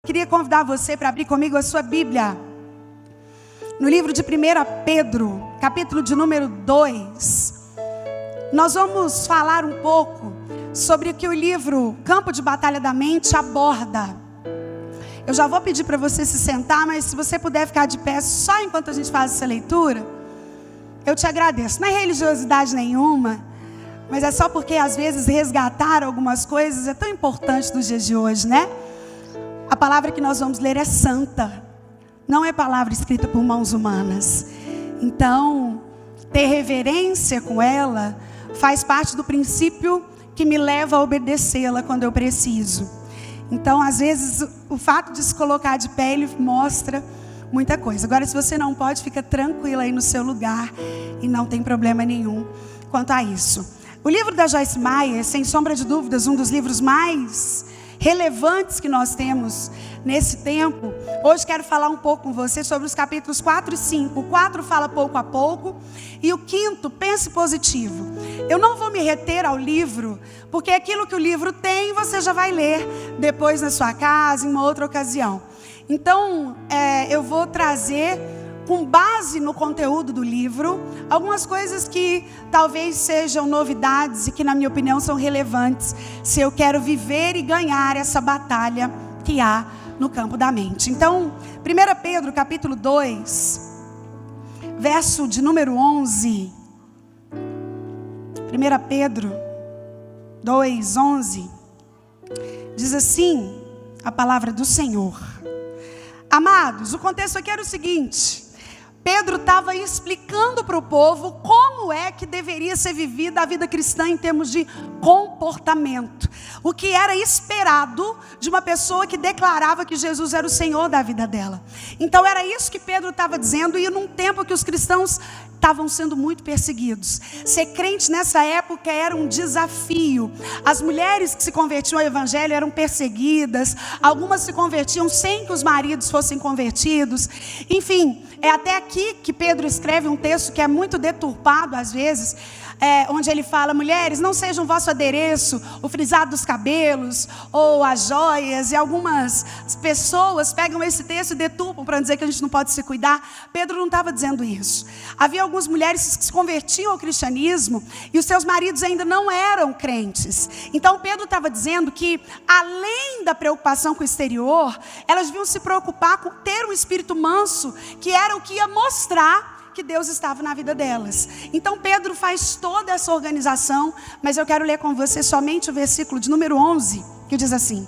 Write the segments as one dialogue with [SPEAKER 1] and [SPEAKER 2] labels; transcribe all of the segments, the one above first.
[SPEAKER 1] Queria convidar você para abrir comigo a sua Bíblia no livro de 1 Pedro, capítulo de número 2. Nós vamos falar um pouco sobre o que o livro Campo de Batalha da Mente aborda. Eu já vou pedir para você se sentar, mas se você puder ficar de pé só enquanto a gente faz essa leitura, eu te agradeço. Não é religiosidade nenhuma, mas é só porque às vezes resgatar algumas coisas é tão importante nos dias de hoje, né? A palavra que nós vamos ler é santa, não é palavra escrita por mãos humanas. Então, ter reverência com ela faz parte do princípio que me leva a obedecê-la quando eu preciso. Então, às vezes, o fato de se colocar de pé, ele mostra muita coisa. Agora, se você não pode, fica tranquila aí no seu lugar e não tem problema nenhum quanto a isso. O livro da Joyce Meyer, sem sombra de dúvidas, um dos livros mais relevantes que nós temos nesse tempo. Hoje quero falar um pouco com você sobre os capítulos 4 e 5. O 4 fala pouco a pouco e o 5, pense positivo. Eu não vou me reter ao livro, porque aquilo que o livro tem, você já vai ler depois na sua casa, em uma outra ocasião. Então, eu vou trazer, com base no conteúdo do livro, algumas coisas que talvez sejam novidades e que, na minha opinião, são relevantes se eu quero viver e ganhar essa batalha que há no campo da mente. Então, 1 Pedro, capítulo 2, verso de número 11. 1 Pedro 2, 11. Diz assim a palavra do Senhor. Amados, o contexto aqui era o seguinte: Pedro estava explicando para o povo como é que deveria ser vivida a vida cristã em termos de comportamento. O que era esperado de uma pessoa que declarava que Jesus era o Senhor da vida dela. Então era isso que Pedro estava dizendo, e num tempo que os cristãos estavam sendo muito perseguidos. Ser crente nessa época era um desafio. As mulheres que se convertiam ao evangelho eram perseguidas. Algumas se convertiam sem que os maridos fossem convertidos. Enfim, é até aqui que Pedro escreve um texto que é muito deturpado às vezes, onde ele fala: mulheres, não sejam vosso adereço o frisado dos cabelos ou as joias. E algumas pessoas pegam esse texto e deturpam para dizer que a gente não pode se cuidar. Pedro não estava dizendo isso. Havia algumas mulheres que se convertiam ao cristianismo e os seus maridos ainda não eram crentes. Então Pedro estava dizendo que, além da preocupação com o exterior, elas deviam se preocupar com ter um espírito manso, que era o que ia mostrar que Deus estava na vida delas. Então Pedro faz toda essa organização, mas eu quero ler com você somente o versículo de número 11, que diz assim: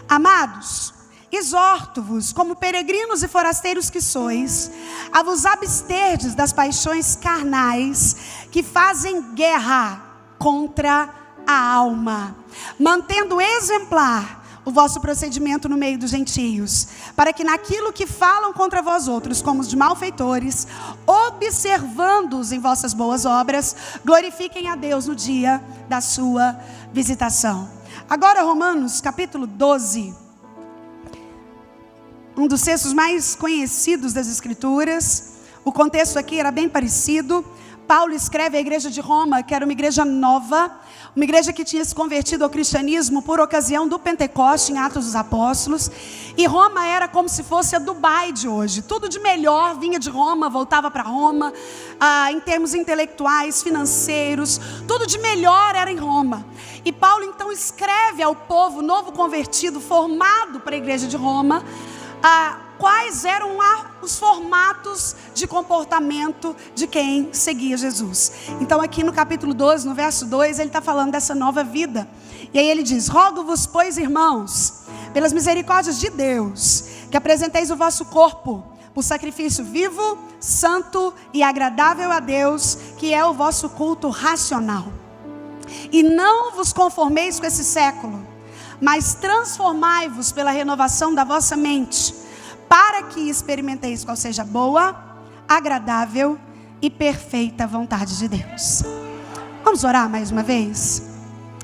[SPEAKER 1] Amados, exorto-vos, como peregrinos e forasteiros que sois, a vos absterdes das paixões carnais que fazem guerra contra a alma, mantendo exemplar o vosso procedimento no meio dos gentios, para que naquilo que falam contra vós outros, como os de malfeitores, observando-os em vossas boas obras, glorifiquem a Deus no dia da sua visitação. Agora Romanos capítulo 12, um dos textos mais conhecidos das Escrituras. O contexto aqui era bem parecido. Paulo escreve à igreja de Roma, que era uma igreja nova, uma igreja que tinha se convertido ao cristianismo por ocasião do Pentecoste, em Atos dos Apóstolos. E Roma era como se fosse a Dubai de hoje. Tudo de melhor vinha de Roma, voltava para Roma, em termos intelectuais, financeiros, tudo de melhor era em Roma. E Paulo então escreve ao povo novo convertido, formado para a igreja de Roma, quais eram os formatos de comportamento de quem seguia Jesus. Então aqui no capítulo 12, no verso 2, ele está falando dessa nova vida. E aí ele diz: Rogo-vos, pois, irmãos, pelas misericórdias de Deus, que apresenteis o vosso corpo por sacrifício vivo, santo e agradável a Deus, que é o vosso culto racional. E não vos conformeis com esse século, mas transformai-vos pela renovação da vossa mente, para que experimenteis qual seja a boa, agradável e perfeita vontade de Deus. Vamos orar mais uma vez?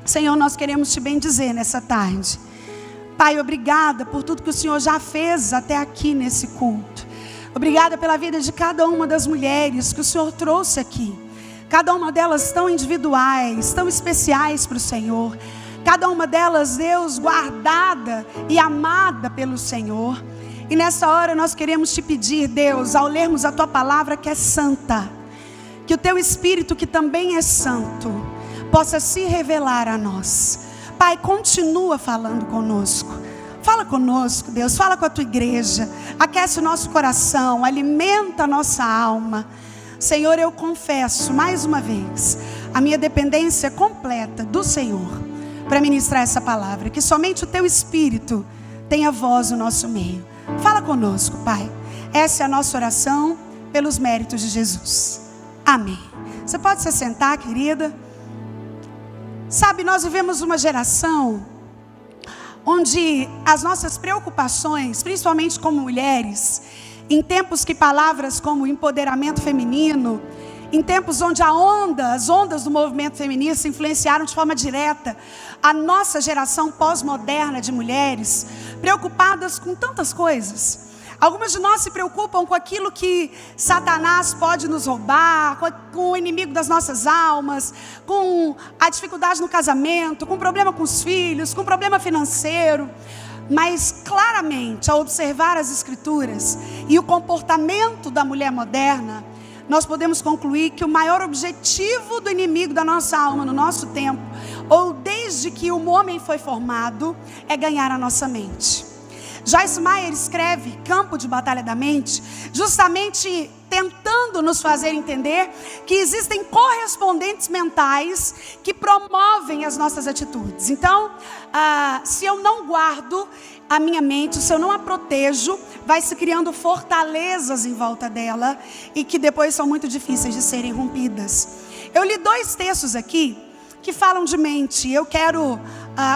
[SPEAKER 1] Senhor, nós queremos te bendizer nessa tarde. Pai, obrigada por tudo que o Senhor já fez até aqui nesse culto. Obrigada pela vida de cada uma das mulheres que o Senhor trouxe aqui. Cada uma delas tão individuais, tão especiais para o Senhor. cada uma delas, Deus, guardada e amada pelo Senhor. E nessa hora nós queremos te pedir, Deus, ao lermos a tua palavra que é santa, que o teu Espírito, que também é santo, possa se revelar a nós. Pai, continua falando conosco. Fala conosco, Deus, fala com a tua igreja, aquece o nosso coração, alimenta a nossa alma. Senhor, eu confesso mais uma vez a minha dependência completa do Senhor para ministrar essa palavra, que somente o teu Espírito tenha voz no nosso meio. Fala conosco, Pai. Essa é a nossa oração pelos méritos de Jesus. Amém. Você pode se sentar, querida. Sabe, nós vivemos uma geração onde as nossas preocupações, principalmente como mulheres, em tempos que palavras como empoderamento feminino, em tempos onde as ondas do movimento feminista influenciaram de forma direta a nossa geração pós-moderna de mulheres, preocupadas com tantas coisas. Algumas de nós se preocupam com aquilo que Satanás pode nos roubar, com o inimigo das nossas almas, com a dificuldade no casamento, com problema com os filhos, com problema financeiro. Mas claramente, ao observar as Escrituras e o comportamento da mulher moderna, nós podemos concluir que o maior objetivo do inimigo da nossa alma no nosso tempo, ou desde que o homem foi formado, é ganhar a nossa mente. Joyce Meyer escreve Campo de Batalha da Mente, justamente tentando nos fazer entender que existem correspondentes mentais que promovem as nossas atitudes. Então, se eu não guardo a minha mente, se eu não a protejo, vai se criando fortalezas em volta dela e que depois são muito difíceis de serem rompidas. Eu li 2 textos aqui que falam de mente. Eu quero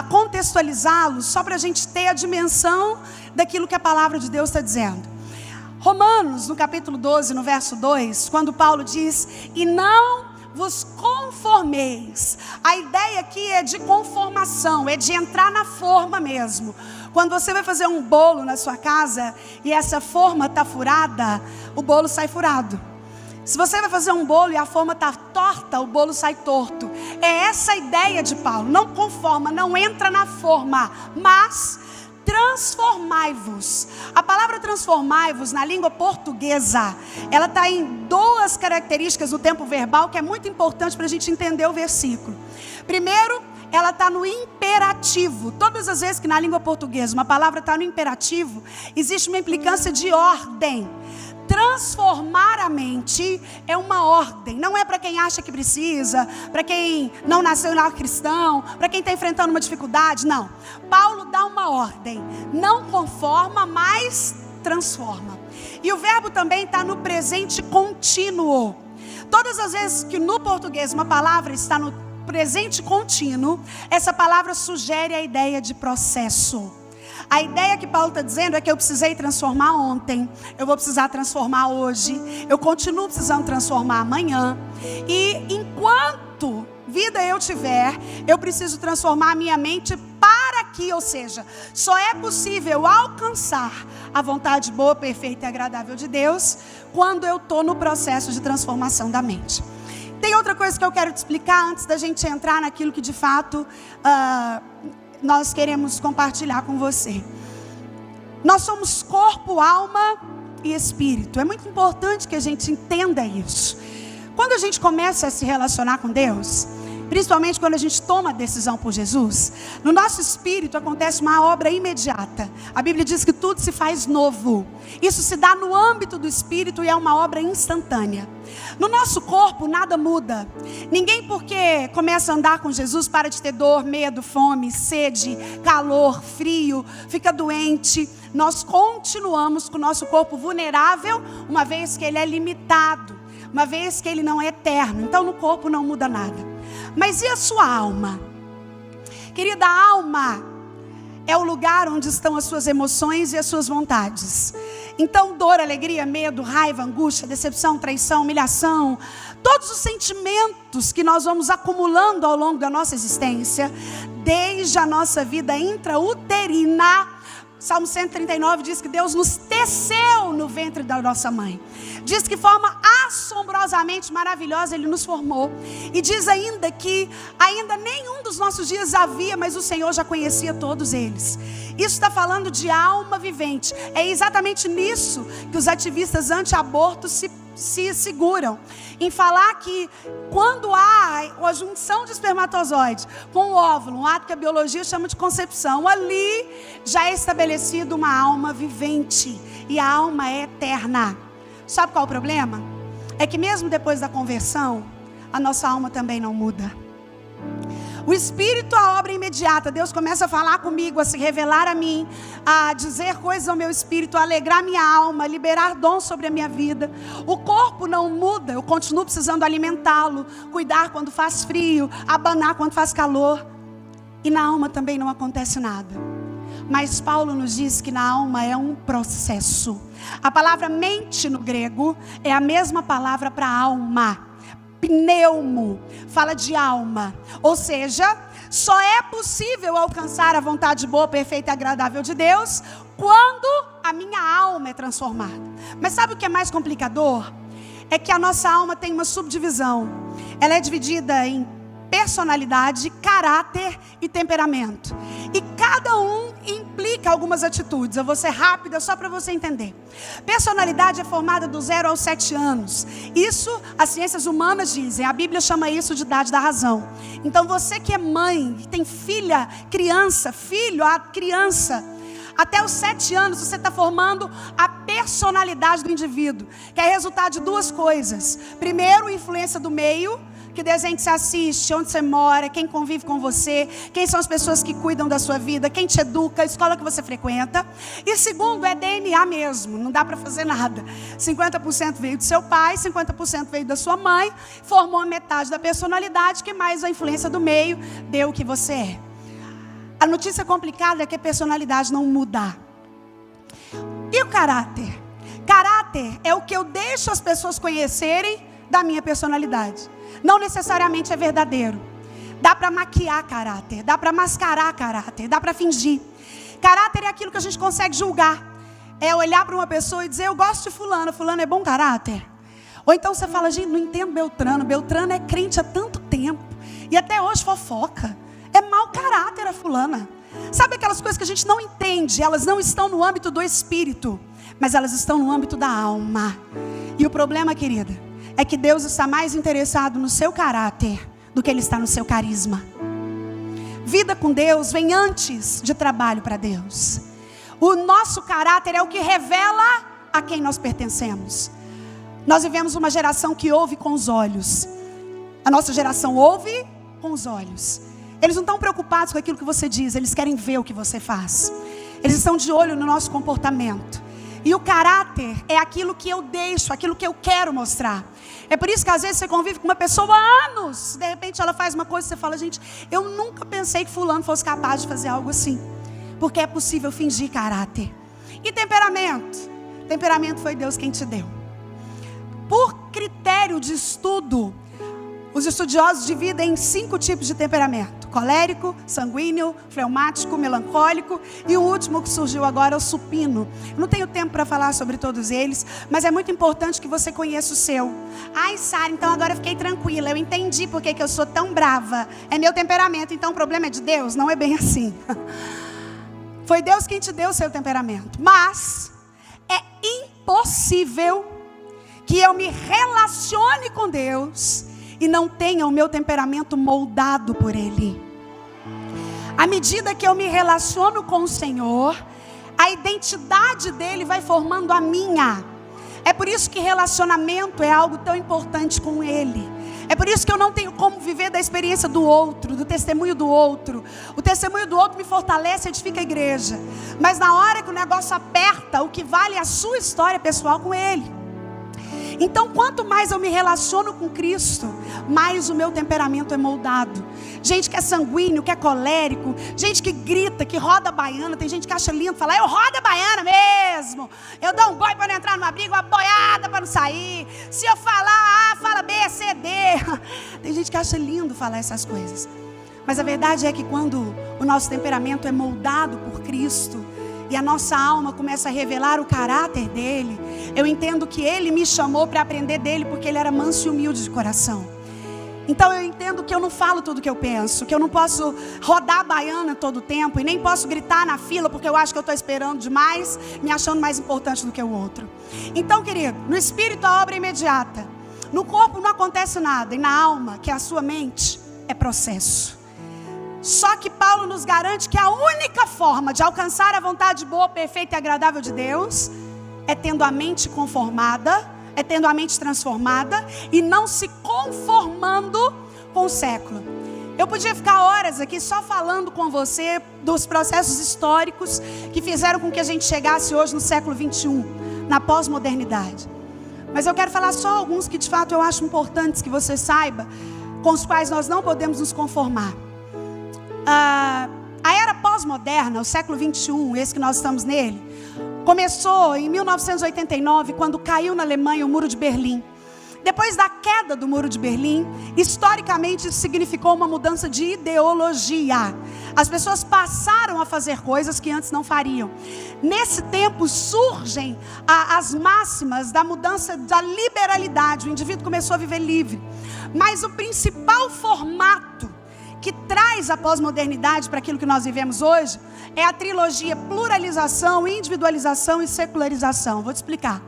[SPEAKER 1] contextualizá-los só para a gente ter a dimensão daquilo que a palavra de Deus está dizendo. Romanos, no capítulo 12, no verso 2, quando Paulo diz: e não vos conformeis. A ideia aqui é de conformação, é de entrar na forma mesmo. Quando você vai fazer um bolo na sua casa e essa forma está furada, o bolo sai furado. Se você vai fazer um bolo e a forma está torta, o bolo sai torto. É essa a ideia de Paulo. Não conforma, não entra na forma, mas transformai-vos. A palavra transformai-vos na língua portuguesa, ela está em 2 características do tempo verbal que é muito importante para a gente entender o versículo. Primeiro, ela está no imperativo. Todas as vezes que na língua portuguesa uma palavra está no imperativo, existe uma implicância de ordem. Transformar a mente é uma ordem. Não é para quem acha que precisa, para quem não nasceu em lar cristão, para quem está enfrentando uma dificuldade. Não. Paulo dá uma ordem. Não conforma, mas transforma. E o verbo também está no presente contínuo. Todas as vezes que no português uma palavra está no presente contínuo, essa palavra sugere a ideia de processo. A ideia que Paulo está dizendo é que eu precisei transformar ontem, eu vou precisar transformar hoje, eu continuo precisando transformar amanhã. E enquanto vida eu tiver, eu preciso transformar a minha mente para que, ou seja, só é possível alcançar a vontade boa, perfeita e agradável de Deus quando eu estou no processo de transformação da mente. Tem outra coisa que eu quero te explicar antes da gente entrar naquilo que de fato nós queremos compartilhar com você. Nós somos corpo, alma e espírito. É muito importante que a gente entenda isso. Quando a gente começa a se relacionar com Deus, principalmente quando a gente toma a decisão por Jesus, no nosso espírito acontece uma obra imediata. A Bíblia diz que tudo se faz novo. Isso se dá no âmbito do espírito e é uma obra instantânea. No nosso corpo nada muda. Ninguém, porque começa a andar com Jesus, para de ter dor, medo, fome, sede, calor, frio, fica doente. Nós continuamos com o nosso corpo vulnerável, uma vez que ele é limitado, uma vez que ele não é eterno. Então no corpo não muda nada. Mas e a sua alma? Querida, a alma é o lugar onde estão as suas emoções e as suas vontades. Então dor, alegria, medo, raiva, angústia, decepção, traição, humilhação, todos os sentimentos que nós vamos acumulando ao longo da nossa existência, desde a nossa vida intrauterina. Salmo 139 diz que Deus nos teceu no ventre da nossa mãe. Diz que forma assombrosamente maravilhosa Ele nos formou. E diz ainda que ainda nenhum dos nossos dias havia, mas o Senhor já conhecia todos eles. Isso está falando de alma vivente. É exatamente nisso que os ativistas anti-aborto se seguram, em falar que quando há a junção de espermatozoide com o óvulo, um ato que a biologia chama de concepção, ali já é estabelecido uma alma vivente, e a alma é eterna. Sabe qual é o problema? É que mesmo depois da conversão, a nossa alma também não muda. O Espírito, a obra imediata. Deus começa a falar comigo, a se revelar a mim, a dizer coisas ao meu espírito, a alegrar minha alma, a liberar dons sobre a minha vida. O corpo não muda, eu continuo precisando alimentá-lo, cuidar quando faz frio, abanar quando faz calor. E na alma também não acontece nada. Mas Paulo nos diz que na alma é um processo. A palavra mente no grego é a mesma palavra para alma. Pneumo, fala de alma. Ou seja, só é possível alcançar a vontade boa, perfeita e agradável de Deus quando a minha alma é transformada. Mas sabe o que é mais complicador? É que a nossa alma tem uma subdivisão. Ela é dividida em personalidade, caráter e temperamento. E cada um implica algumas atitudes. Eu vou ser rápida só para você entender. Personalidade é formada do 0 aos 7 anos. Isso as ciências humanas dizem. A Bíblia chama isso de idade da razão. Então você que é mãe, que tem filha, criança, filho, a criança, até os 7 anos você está formando a personalidade do indivíduo, que é resultado de duas coisas. Primeiro, influência do meio. Que desenho que você assiste, onde você mora, quem convive com você, quem são as pessoas que cuidam da sua vida, quem te educa, a escola que você frequenta. E segundo, é DNA mesmo, não dá para fazer nada. 50% veio do seu pai, 50% veio da sua mãe, formou a metade da personalidade, que mais a influência do meio deu o que você é. A notícia complicada é que a personalidade não muda. E o caráter? Caráter é o que eu deixo as pessoas conhecerem da minha personalidade. Não necessariamente é verdadeiro. Dá para maquiar caráter, dá para mascarar caráter, dá para fingir. Caráter é aquilo que a gente consegue julgar. É olhar para uma pessoa e dizer, eu gosto de fulano, fulano é bom caráter. Ou então você fala, gente, não entendo Beltrano. Beltrano é crente há tanto tempo e até hoje fofoca. É mau caráter a fulana. Sabe aquelas coisas que a gente não entende? Elas não estão no âmbito do espírito, mas elas estão no âmbito da alma. E o problema, querida, é que Deus está mais interessado no seu caráter do que Ele está no seu carisma. Vida com Deus vem antes de trabalho para Deus. O nosso caráter é o que revela a quem nós pertencemos. Nós vivemos uma geração que ouve com os olhos. A nossa geração ouve com os olhos. Eles não estão preocupados com aquilo que você diz, eles querem ver o que você faz. Eles estão de olho no nosso comportamento. E o caráter é aquilo que eu deixo, aquilo que eu quero mostrar. É por isso que às vezes você convive com uma pessoa há anos, de repente ela faz uma coisa e você fala, gente, eu nunca pensei que fulano fosse capaz de fazer algo assim. Porque é possível fingir caráter. E temperamento? Temperamento foi Deus quem te deu. Por critério de estudo, os estudiosos dividem em 5 tipos de temperamento: colérico, sanguíneo, fleumático, melancólico, e o último que surgiu agora é o supino. Não tenho tempo para falar sobre todos eles, mas é muito importante que você conheça o seu. Ai, Sara, então agora eu fiquei tranquila, eu entendi por que eu sou tão brava. É meu temperamento, então o problema é de Deus? Não é bem assim. Foi Deus quem te deu o seu temperamento. Mas é impossível que eu me relacione com Deus e não tenha o meu temperamento moldado por Ele. À medida que eu me relaciono com o Senhor, a identidade dEle vai formando a minha. É por isso que relacionamento é algo tão importante com Ele. É por isso que eu não tenho como viver da experiência do outro, do testemunho do outro. O testemunho do outro me fortalece e edifica a igreja. Mas na hora que o negócio aperta, o que vale é a sua história pessoal com Ele. Então, quanto mais eu me relaciono com Cristo, mais o meu temperamento é moldado. Gente que é sanguíneo, que é colérico, gente que grita, que roda a baiana. Tem gente que acha lindo falar, eu rodo a baiana mesmo. Eu dou um boi para não entrar numa briga, uma boiada para não sair. Se eu falar A, fala B, C, D. Tem gente que acha lindo falar essas coisas. Mas a verdade é que quando o nosso temperamento é moldado por Cristo, e a nossa alma começa a revelar o caráter dele, eu entendo que ele me chamou para aprender dele, porque ele era manso e humilde de coração. Então eu entendo que eu não falo tudo o que eu penso, que eu não posso rodar a baiana todo o tempo, e nem posso gritar na fila, porque eu acho que eu estou esperando demais, me achando mais importante do que o outro. Então, querido, no espírito a obra é imediata, no corpo não acontece nada, e na alma, que é a sua mente, é processo. Só que Paulo nos garante que a única forma de alcançar a vontade boa, perfeita e agradável de Deus é tendo a mente conformada, é tendo a mente transformada e não se conformando com o século. Eu podia ficar horas aqui só falando com você dos processos históricos que fizeram com que a gente chegasse hoje no século 21, na pós-modernidade. Mas eu quero falar só alguns que de fato eu acho importantes que você saiba, com os quais nós não podemos nos conformar. A era pós-moderna, o século 21, esse que nós estamos nele, começou em 1989, quando caiu na Alemanha o Muro de Berlim. Depois da queda do Muro de Berlim, historicamente isso significou uma mudança de ideologia. As pessoas passaram a fazer coisas que antes não fariam. Nesse tempo surgem as máximas da mudança da liberalidade. O indivíduo começou a viver livre. Mas o principal formato que traz a pós-modernidade para aquilo que nós vivemos hoje é a trilogia pluralização, individualização e secularização. Vou te explicar.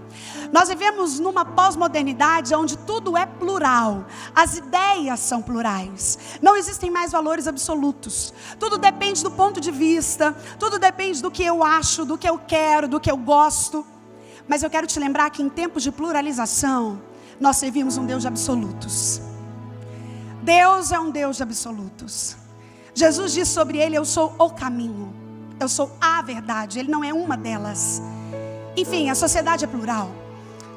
[SPEAKER 1] Nós vivemos numa pós-modernidade onde tudo é plural, as ideias são plurais, não existem mais valores absolutos, tudo depende do ponto de vista, tudo depende do que eu acho, do que eu quero, do que eu gosto. Mas eu quero te lembrar que em tempos de pluralização nós servimos um Deus de absolutos. Deus é um Deus de absolutos. Jesus disse sobre ele: eu sou o caminho, eu sou a verdade. Ele não é uma delas. Enfim, a sociedade é plural.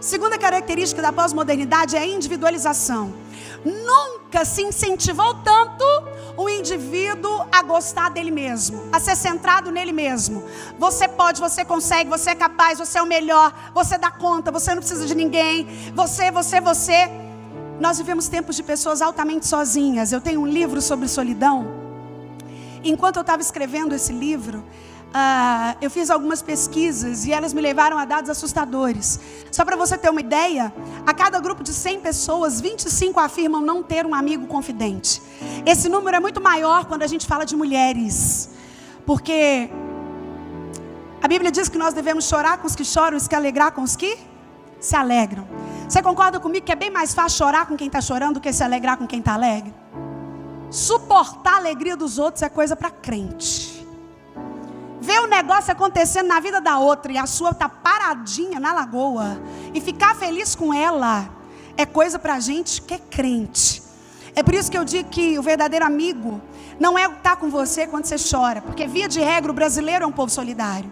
[SPEAKER 1] Segunda característica da pós-modernidade é a individualização. Nunca se incentivou tanto o indivíduo a gostar dele mesmo, a ser centrado nele mesmo. Você pode, você consegue, você é capaz, você é o melhor, você dá conta, você não precisa de ninguém, você. Nós vivemos tempos de pessoas altamente sozinhas. Eu tenho um livro sobre solidão. Enquanto eu estava escrevendo esse livro, eu fiz algumas pesquisas e elas me levaram a dados assustadores. Só para você ter uma ideia, a cada grupo de 100 pessoas, 25 afirmam não ter um amigo confidente. Esse número é muito maior quando a gente fala de mulheres, porque a Bíblia diz que nós devemos chorar com os que choram e se alegrar com os que se alegram. Você concorda comigo que é bem mais fácil chorar com quem está chorando do que se alegrar com quem está alegre? Suportar a alegria dos outros é coisa para crente. Ver o negócio acontecendo na vida da outra e a sua está paradinha na lagoa e ficar feliz com ela é coisa para gente que é crente. É por isso que eu digo que o verdadeiro amigo não é o que está com você quando você chora, porque via de regra o brasileiro é um povo solidário.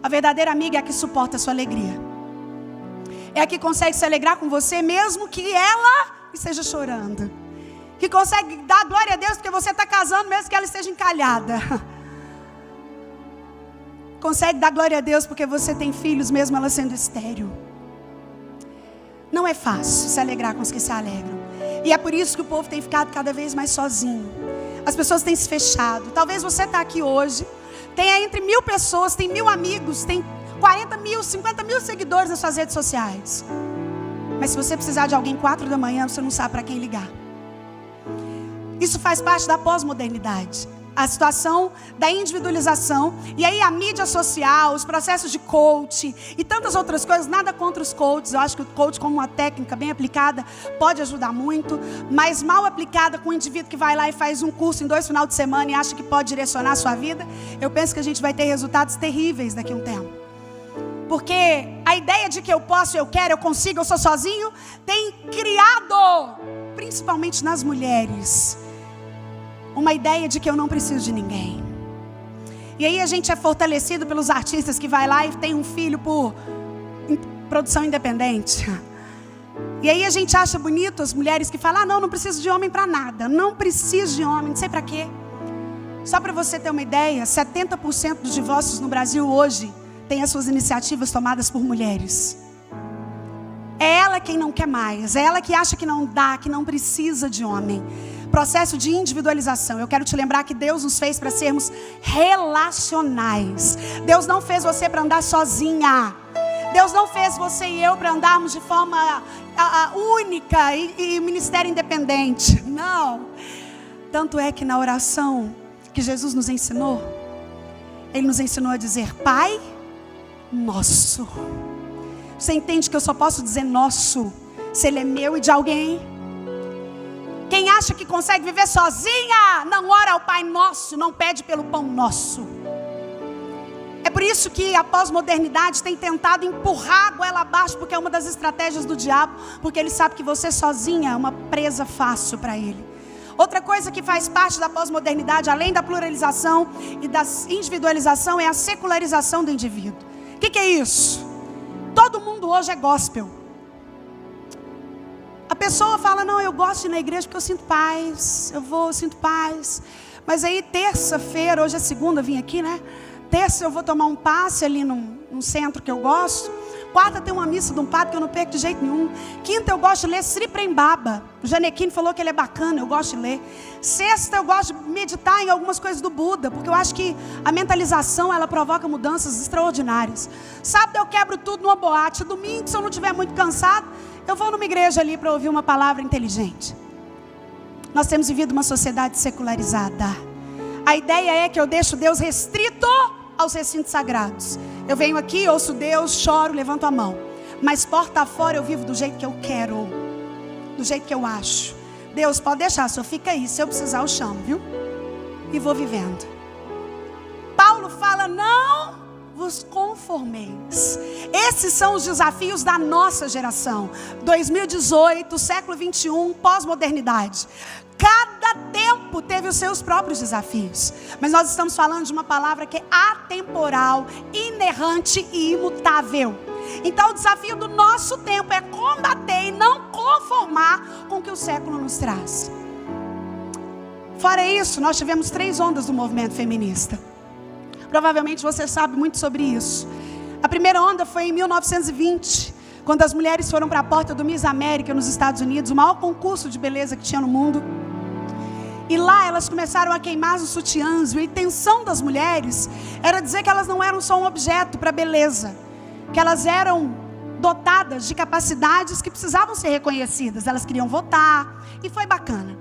[SPEAKER 1] A verdadeira amiga é a que suporta a sua alegria, é a que consegue se alegrar com você mesmo que ela esteja chorando, que consegue dar glória a Deus porque você está casando mesmo que ela esteja encalhada, consegue dar glória a Deus porque você tem filhos mesmo ela sendo estéril. Não é fácil se alegrar com os que se alegram, e é por isso que o povo tem ficado cada vez mais sozinho. As pessoas têm se fechado. Talvez você está aqui hoje, tenha entre 1000 pessoas, tem 1000 amigos, tem 40 mil, 50 mil seguidores nas suas redes sociais. Mas se você precisar de alguém 4 da manhã, você não sabe para quem ligar. Isso faz parte da pós-modernidade. A situação da individualização. E aí a mídia social, os processos de coach e tantas outras coisas. Nada contra os coaches. Eu acho que o coach, como uma técnica bem aplicada, pode ajudar muito. Mas mal aplicada com o indivíduo que vai lá e faz um curso em 2 finais de semana e acha que pode direcionar a sua vida, eu penso que a gente vai ter resultados terríveis daqui a um tempo. Porque a ideia de que eu posso, eu quero, eu consigo, eu sou sozinho, tem criado, principalmente nas mulheres, uma ideia de que eu não preciso de ninguém. E aí a gente é fortalecido pelos artistas que vai lá e tem um filho por produção independente. E aí a gente acha bonito as mulheres que falam: não preciso de homem para nada, não preciso de homem, não sei para quê. Só para você ter uma ideia, 70% dos divórcios no Brasil hoje tem as suas iniciativas tomadas por mulheres. É ela quem não quer mais, é ela que acha que não dá, que não precisa de homem. processo de individualização. Eu quero te lembrar que Deus nos fez para sermos relacionais. Deus não fez você para andar sozinha. Deus não fez você e eu para andarmos de forma única e ministério independente. Não. Tanto é que na oração que Jesus nos ensinou, Ele nos ensinou a dizer: Pai Nosso. Você entende que eu só posso dizer nosso se Ele é meu e de alguém? Quem acha que consegue viver sozinha, não ora ao Pai Nosso, não pede pelo pão nosso. É por isso que a pós-modernidade tem tentado empurrar a goela abaixo, porque é uma das estratégias do diabo, porque ele sabe que você sozinha é uma presa fácil para ele. Outra coisa que faz parte da pós-modernidade, além da pluralização e da individualização, é a secularização do indivíduo. O que é isso? Todo mundo hoje é gospel. A pessoa fala: não, eu gosto de ir na igreja porque eu sinto paz. Eu sinto paz. Mas aí terça-feira, hoje é segunda, vim aqui, né? Terça eu vou tomar um passe ali num centro que eu gosto. Quarta tem uma missa de um padre que eu não perco de jeito nenhum. Quinta eu gosto de ler Sri Prembaba. O Janequine falou que ele é bacana, eu gosto de ler. Sexta eu gosto de meditar em algumas coisas do Buda, porque eu acho que a mentalização, ela provoca mudanças extraordinárias. Sábado eu quebro tudo numa boate. Domingo, se eu não estiver muito cansado, eu vou numa igreja ali para ouvir uma palavra inteligente. Nós temos vivido uma sociedade secularizada. A ideia é que eu deixo Deus restrito aos recintos sagrados. Eu venho aqui, ouço Deus, choro, levanto a mão. Mas porta fora eu vivo do jeito que eu quero, do jeito que eu acho. Deus, pode deixar, só fica aí. Se eu precisar eu chamo, viu? E vou vivendo. Paulo fala: não vos conformeis. Esses são os desafios da nossa geração. 2018, século 21, pós-modernidade. Cada tempo teve os seus próprios desafios. Mas nós estamos falando de uma palavra que é atemporal, inerrante e imutável. Então o desafio do nosso tempo é combater e não conformar com o que o século nos traz. Fora isso, nós tivemos 3 ondas do movimento feminista. Provavelmente você sabe muito sobre isso. A primeira onda foi em 1920, quando as mulheres foram para a porta do Miss América nos Estados Unidos, o maior concurso de beleza que tinha no mundo. E lá elas começaram a queimar os sutiãs. E a intenção das mulheres era dizer que elas não eram só um objeto para beleza, que elas eram dotadas de capacidades que precisavam ser reconhecidas. Elas queriam votar, e foi bacana.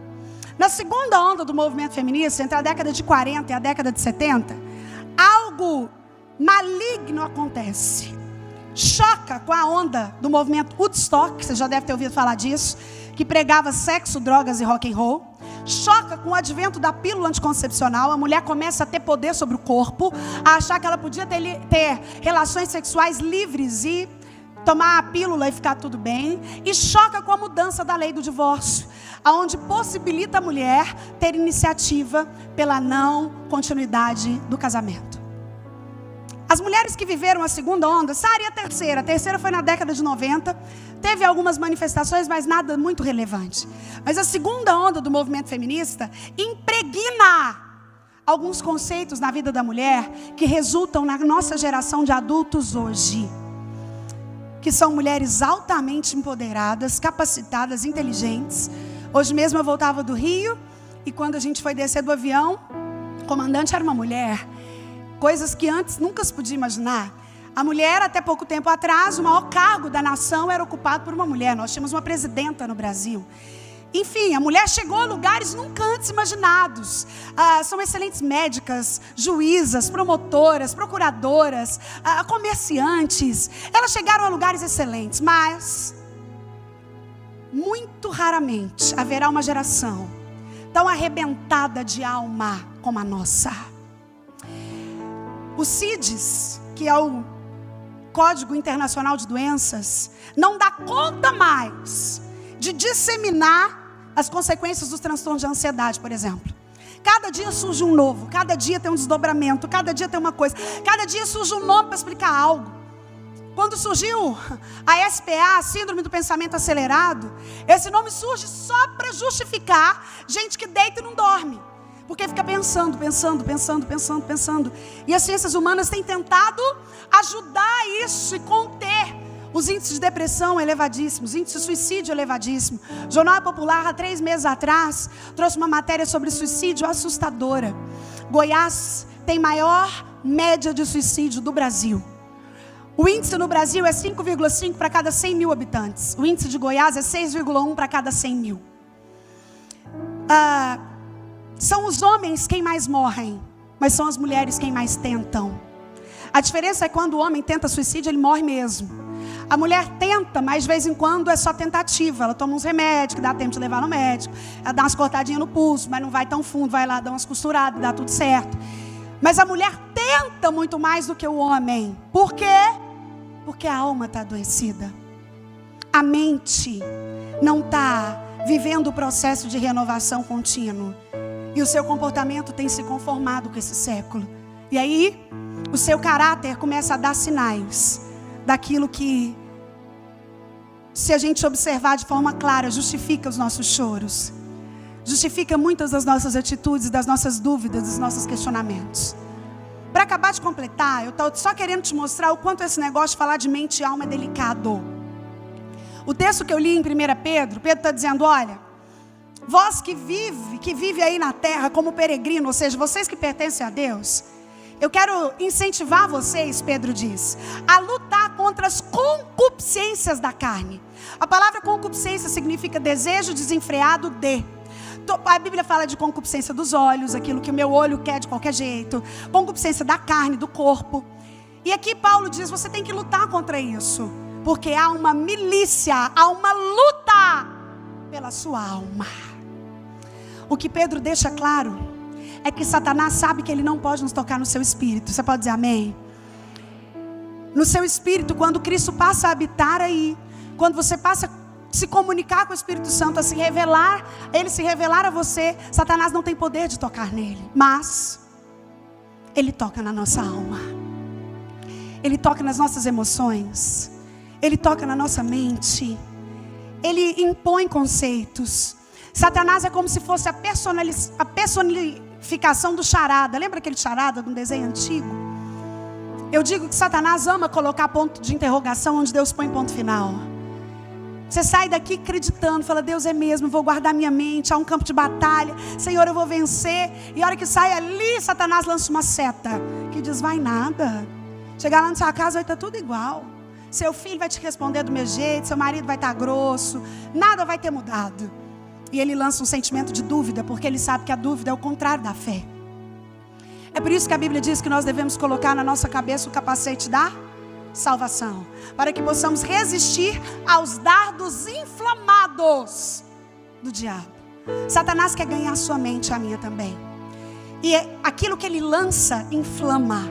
[SPEAKER 1] Na segunda onda do movimento feminista, entre a década de 40 e a década de 70, algo maligno acontece. Choca com a onda do movimento Woodstock, você já deve ter ouvido falar disso, que pregava sexo, drogas e rock and roll. Choca com o advento da pílula anticoncepcional. A mulher começa a ter poder sobre o corpo, a achar que ela podia ter relações sexuais livres e tomar a pílula e ficar tudo bem. E choca com a mudança da lei do divórcio, onde possibilita a mulher ter iniciativa pela não continuidade do casamento. As mulheres que viveram a segunda onda, Sara e a terceira foi na década de 90, teve algumas manifestações, mas nada muito relevante. Mas a segunda onda do movimento feminista impregna alguns conceitos na vida da mulher que resultam na nossa geração de adultos hoje, que são mulheres altamente empoderadas, capacitadas, inteligentes. Hoje mesmo eu voltava do Rio, e quando a gente foi descer do avião, o comandante era uma mulher. Coisas que antes nunca se podia imaginar. A mulher, até pouco tempo atrás, o maior cargo da nação era ocupado por uma mulher. Nós tínhamos uma presidenta no Brasil. Enfim, a mulher chegou a lugares nunca antes imaginados. São excelentes médicas, juízas, promotoras, procuradoras, comerciantes. Elas chegaram a lugares excelentes, mas muito raramente haverá uma geração tão arrebentada de alma como a nossa. O CIDES, que é o Código Internacional de Doenças, não dá conta mais de disseminar as consequências dos transtornos de ansiedade, por exemplo. Cada dia surge um novo, cada dia tem um desdobramento, cada dia tem uma coisa, cada dia surge um nome para explicar algo. Quando surgiu a SPA, a Síndrome do Pensamento Acelerado, esse nome surge só para justificar gente que deita e não dorme. Porque fica pensando. E as ciências humanas têm tentado ajudar isso e conter Os índices de depressão elevadíssimos, índice de suicídio elevadíssimo. Jornal Popular, há 3 meses atrás, trouxe uma matéria sobre suicídio assustadora. Goiás tem maior média de suicídio do Brasil. O índice no Brasil é 5,5 para cada 100 mil habitantes. O índice de Goiás é 6,1 para cada 100 mil. São os homens quem mais morrem, mas são as mulheres quem mais tentam. A diferença é que quando o homem tenta suicídio, ele morre mesmo. A mulher tenta, mas de vez em quando é só tentativa. Ela toma uns remédios que dá tempo de levar no médico. Ela dá umas cortadinhas no pulso, mas não vai tão fundo. Vai lá, dá umas costuradas, dá tudo certo. Mas a mulher tenta muito mais do que o homem. Por quê? Porque a alma está adoecida. A mente não está vivendo o processo de renovação contínuo. E o seu comportamento tem se conformado com esse século. E aí, o seu caráter começa a dar sinais daquilo que, se a gente observar de forma clara, justifica os nossos choros. Justifica muitas das nossas atitudes, das nossas dúvidas, dos nossos questionamentos. Para acabar de completar, eu estou só querendo te mostrar o quanto esse negócio de falar de mente e alma é delicado. O texto que eu li em 1 Pedro está dizendo, olha, vós que vive aí na terra como peregrino, ou seja, vocês que pertencem a Deus, eu quero incentivar vocês, Pedro diz, a lutar contra as concupiscências da carne. A palavra concupiscência significa desejo desenfreado de. A Bíblia fala de concupiscência dos olhos, aquilo que o meu olho quer de qualquer jeito. Concupiscência da carne, do corpo. E aqui Paulo diz, você tem que lutar contra isso. Porque há uma milícia, há uma luta pela sua alma. O que Pedro deixa claro é que Satanás sabe que ele não pode nos tocar no seu espírito. Você pode dizer amém? No seu espírito, quando Cristo passa a habitar aí, quando você passa a se comunicar com o Espírito Santo, a se revelar, ele se revelar a você, Satanás não tem poder de tocar nele, mas ele toca na nossa alma, ele toca nas nossas emoções, ele toca na nossa mente, ele impõe conceitos. Satanás é como se fosse a personificação do charada. Lembra aquele charada de um desenho antigo? Eu digo que Satanás ama colocar ponto de interrogação onde Deus põe ponto final. Você sai daqui acreditando, fala, Deus é mesmo, vou guardar minha mente, há um campo de batalha, Senhor, eu vou vencer. E a hora que sai ali, Satanás lança uma seta, que diz, vai nada. Chegar lá na sua casa vai estar tudo igual. Seu filho vai te responder do meu jeito, seu marido vai estar grosso, nada vai ter mudado. E ele lança um sentimento de dúvida, porque ele sabe que a dúvida é o contrário da fé. É por isso que a Bíblia diz que nós devemos colocar na nossa cabeça o capacete da salvação, para que possamos resistir aos dardos inflamados do diabo. Satanás quer ganhar a sua mente, a minha também. E aquilo que ele lança inflama.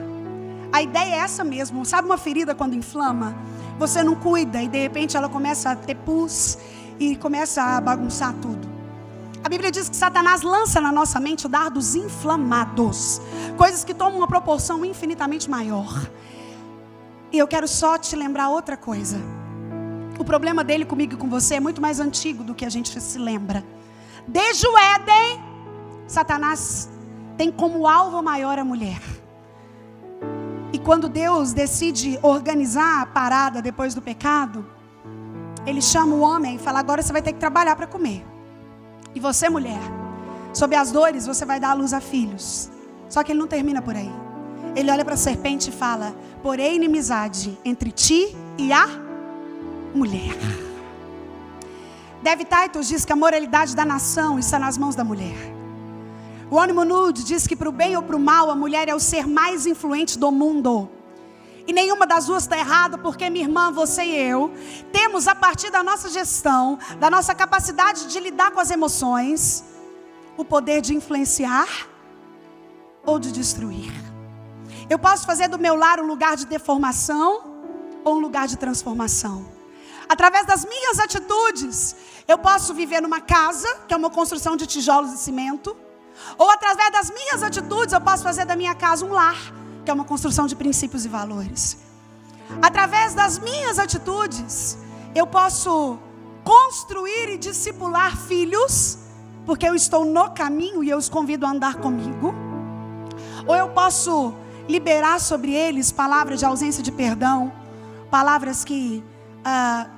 [SPEAKER 1] A ideia é essa mesmo. Sabe uma ferida quando inflama? Você não cuida e de repente ela começa a ter pus e começa a bagunçar tudo. A Bíblia diz que Satanás lança na nossa mente dardos inflamados, coisas que tomam uma proporção infinitamente maior. E eu quero só te lembrar outra coisa. O problema dele comigo e com você é muito mais antigo do que a gente se lembra. Desde o Éden, Satanás tem como alvo maior a mulher. E quando Deus decide organizar a parada depois do pecado, ele chama o homem e fala, agora você vai ter que trabalhar para comer. E você, mulher, sob as dores você vai dar à luz a filhos. Só que ele não termina por aí. Ele olha para a serpente e fala, porém inimizade entre ti e a mulher. David Titus diz que a moralidade da nação está nas mãos da mulher. O Ônimo Nude diz que para o bem ou para o mal, a mulher é o ser mais influente do mundo. E nenhuma das duas está errada, porque minha irmã, você e eu, temos a partir da nossa gestão, da nossa capacidade de lidar com as emoções, o poder de influenciar ou de destruir. Eu posso fazer do meu lar um lugar de deformação ou um lugar de transformação. Através das minhas atitudes, eu posso viver numa casa, que é uma construção de tijolos e cimento, ou através das minhas atitudes, eu posso fazer da minha casa um lar, que é uma construção de princípios e valores. Através das minhas atitudes, eu posso construir e discipular filhos, porque eu estou no caminho e eu os convido a andar comigo. Ou eu posso liberar sobre eles palavras de ausência de perdão, palavras que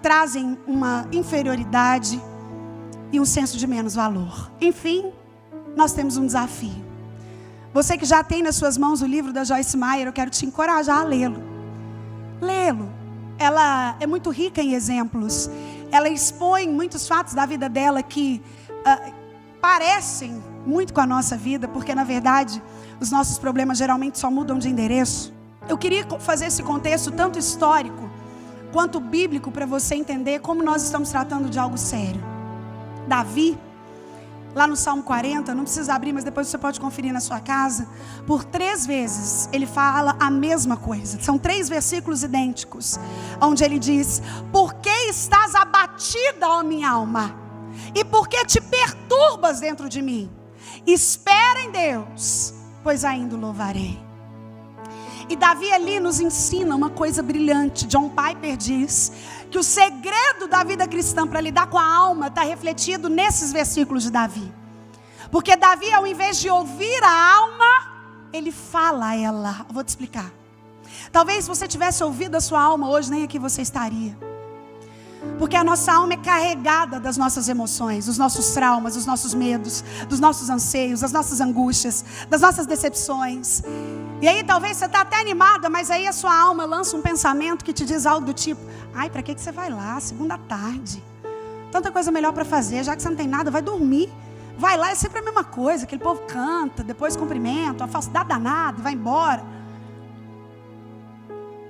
[SPEAKER 1] trazem uma inferioridade e um senso de menos valor. Enfim, nós temos um desafio. Você que já tem nas suas mãos o livro da Joyce Meyer, eu quero te encorajar a lê-lo. Lê-lo. Ela é muito rica em exemplos. Ela expõe muitos fatos da vida dela que parecem muito com a nossa vida, porque na verdade os nossos problemas geralmente só mudam de endereço. Eu queria fazer esse contexto tanto histórico quanto bíblico para você entender como nós estamos tratando de algo sério. Davi, lá no Salmo 40, não precisa abrir, mas depois você pode conferir na sua casa, por 3 vezes ele fala a mesma coisa. São 3 versículos idênticos, onde ele diz: por que estás abatida, ó minha alma? E por que te perturbas dentro de mim? Espera em Deus, pois ainda o louvarei. E Davi ali nos ensina uma coisa brilhante. John Piper diz que o segredo da vida cristã para lidar com a alma está refletido nesses versículos de Davi. Porque Davi, ao invés de ouvir a alma, ele fala a ela. Eu vou te explicar. Talvez se você tivesse ouvido a sua alma hoje, nem aqui você estaria. Porque a nossa alma é carregada das nossas emoções, dos nossos traumas, dos nossos medos, dos nossos anseios, das nossas angústias, das nossas decepções. E aí talvez você está até animada, mas aí a sua alma lança um pensamento que te diz algo do tipo: ai, para que você vai lá, segunda tarde? Tanta coisa melhor para fazer, já que você não tem nada, vai dormir. Vai lá, é sempre a mesma coisa, aquele povo canta, depois cumprimenta, uma falsidade danada, vai embora.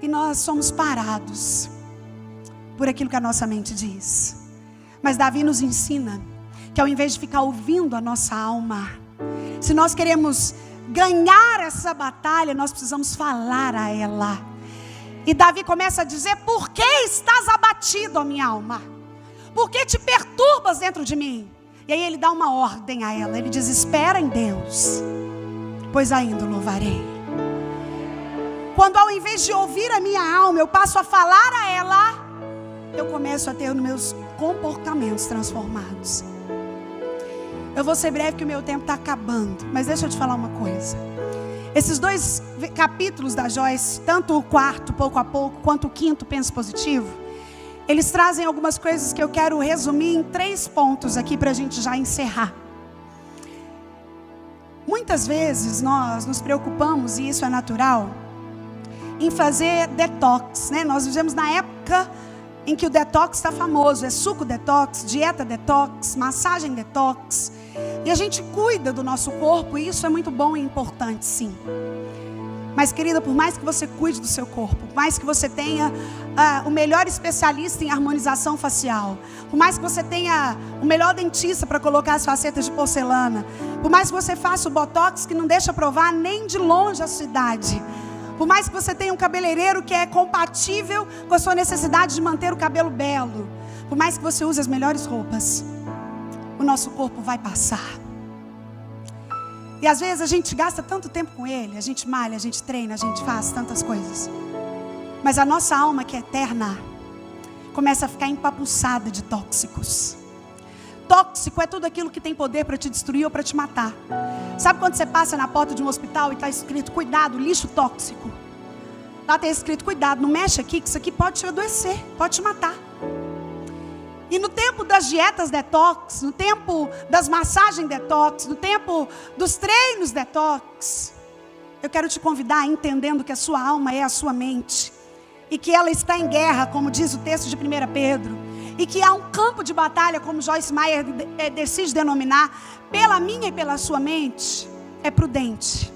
[SPEAKER 1] E nós somos parados por aquilo que a nossa mente diz. Mas Davi nos ensina que ao invés de ficar ouvindo a nossa alma, se nós queremos ganhar essa batalha, nós precisamos falar a ela. E Davi começa a dizer: por que estás abatido, ó minha alma? Por que te perturbas dentro de mim? E aí ele dá uma ordem a ela. Ele diz: espera em Deus, pois ainda o louvarei. Quando ao invés de ouvir a minha alma, eu passo a falar a ela, eu começo a ter os meus comportamentos transformados. Eu vou ser breve que o meu tempo está acabando, mas deixa eu te falar uma coisa. Esses 2 capítulos da Joyce, tanto o 4, pouco a pouco, quanto o 5, Penso Positivo, eles trazem algumas coisas que eu quero resumir em 3 pontos aqui para a gente já encerrar. Muitas vezes nós nos preocupamos, e isso é natural, em fazer detox, né? Nós vivemos na época em que o detox está famoso, é suco detox, dieta detox, massagem detox. E a gente cuida do nosso corpo, e isso é muito bom e importante, sim. Mas, querida, por mais que você cuide do seu corpo, por mais que você tenha o melhor especialista em harmonização facial, por mais que você tenha o melhor dentista para colocar as facetas de porcelana, por mais que você faça o botox que não deixa provar nem de longe a sua idade, por mais que você tenha um cabeleireiro que é compatível com a sua necessidade de manter o cabelo belo, por mais que você use as melhores roupas, o nosso corpo vai passar. E às vezes a gente gasta tanto tempo com ele, a gente malha, a gente treina, a gente faz tantas coisas. Mas a nossa alma, que é eterna, começa a ficar empapuçada de tóxicos. Tóxico é tudo aquilo que tem poder para te destruir ou para te matar. Sabe quando você passa na porta de um hospital e está escrito: cuidado, lixo tóxico? Lá tem escrito: cuidado, não mexe aqui, que isso aqui pode te adoecer, pode te matar. E no tempo das dietas detox, no tempo das massagens detox, no tempo dos treinos detox, eu quero te convidar, entendendo que a sua alma é a sua mente, e que ela está em guerra, como diz o texto de 1 Pedro, e que há um campo de batalha, como Joyce Meyer decide denominar, pela minha e pela sua mente. É prudente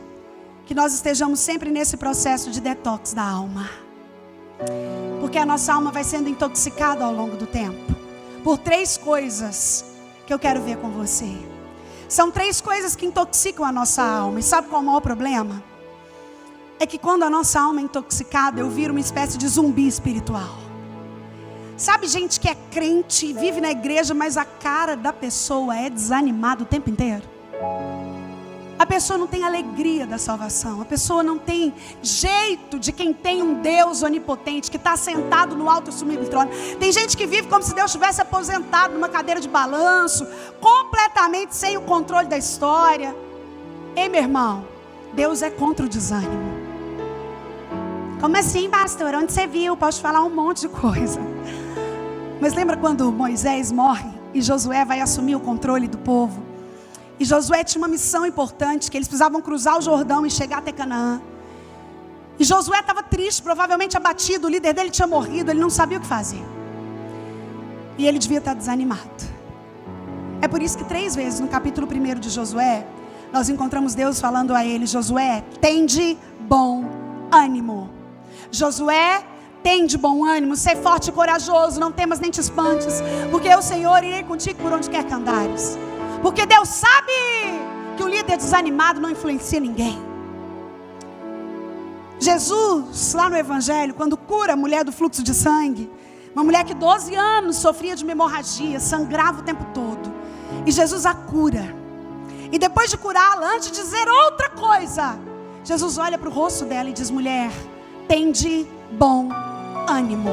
[SPEAKER 1] que nós estejamos sempre nesse processo de detox da alma, porque a nossa alma vai sendo intoxicada ao longo do tempo, por 3 coisas que eu quero ver com você. São 3 coisas que intoxicam a nossa alma. E sabe qual é o maior problema? É que quando a nossa alma é intoxicada, eu viro uma espécie de zumbi espiritual. Sabe gente que é crente e vive na igreja, mas a cara da pessoa é desanimada o tempo inteiro? A pessoa não tem alegria da salvação. A pessoa não tem jeito de quem tem um Deus onipotente, que está sentado no alto e sublime trono. Tem gente que vive como se Deus estivesse aposentado numa cadeira de balanço, completamente sem o controle da história. Ei, meu irmão, Deus é contra o desânimo. Como assim, pastor? Onde você viu? Posso falar um monte de coisa. Mas lembra quando Moisés morre e Josué vai assumir o controle do povo? E Josué tinha uma missão importante, que eles precisavam cruzar o Jordão e chegar até Canaã. E Josué estava triste, provavelmente abatido, o líder dele tinha morrido, ele não sabia o que fazer. E ele devia estar desanimado. É por isso que 3 vezes no capítulo 1 de Josué, nós encontramos Deus falando a ele: Josué, tende bom ânimo. Josué, tende bom ânimo, ser forte e corajoso, não temas nem te espantes, porque eu, Senhor, irei contigo por onde quer que andares. Porque Deus sabe que o líder desanimado não influencia ninguém. Jesus, lá no Evangelho, quando cura a mulher do fluxo de sangue, uma mulher que 12 anos sofria de uma hemorragia, sangrava o tempo todo, e Jesus a cura. E depois de curá-la, antes de dizer outra coisa, Jesus olha para o rosto dela e diz: mulher, tende bom ânimo.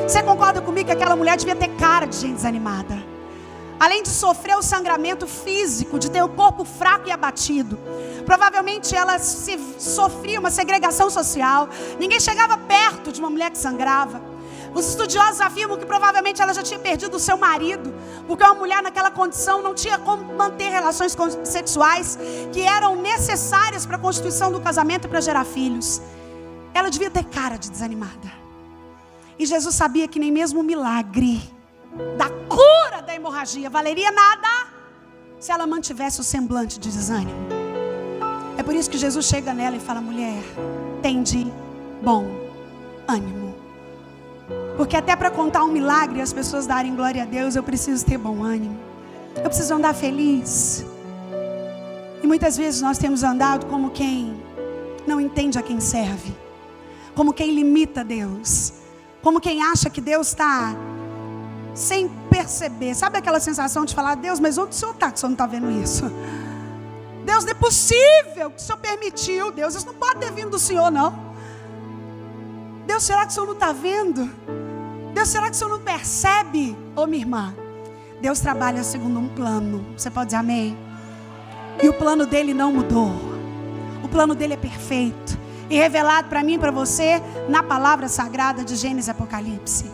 [SPEAKER 1] Você concorda comigo que aquela mulher devia ter cara de gente desanimada? Além de sofrer o sangramento físico, de ter o corpo fraco e abatido, provavelmente ela sofria uma segregação social. Ninguém chegava perto de uma mulher que sangrava. Os estudiosos afirmam que provavelmente ela já tinha perdido o seu marido, porque uma mulher naquela condição não tinha como manter relações sexuais que eram necessárias para a constituição do casamento e para gerar filhos. Ela devia ter cara de desanimada. E Jesus sabia que nem mesmo o milagre da cura da hemorragia valeria nada se ela mantivesse o semblante de desânimo. É por isso que Jesus chega nela e fala: mulher, tende bom ânimo. Porque até para contar um milagre e as pessoas darem glória a Deus, eu preciso ter bom ânimo. Eu preciso andar feliz. E muitas vezes nós temos andado como quem não entende a quem serve, como quem limita Deus, como quem acha que Deus está sem perceber. Sabe aquela sensação de falar: Deus, mas onde o Senhor está que o Senhor não está vendo isso? Deus, não é possível que o Senhor permitiu. Deus, isso não pode ter vindo do Senhor, não. Deus, será que o Senhor não está vendo? Deus, será que o Senhor não percebe? Ô minha irmã, Deus trabalha segundo um plano. Você pode dizer amém? E o plano dele não mudou. O plano dele é perfeito e revelado para mim e para você na palavra sagrada de Gênesis e Apocalipse.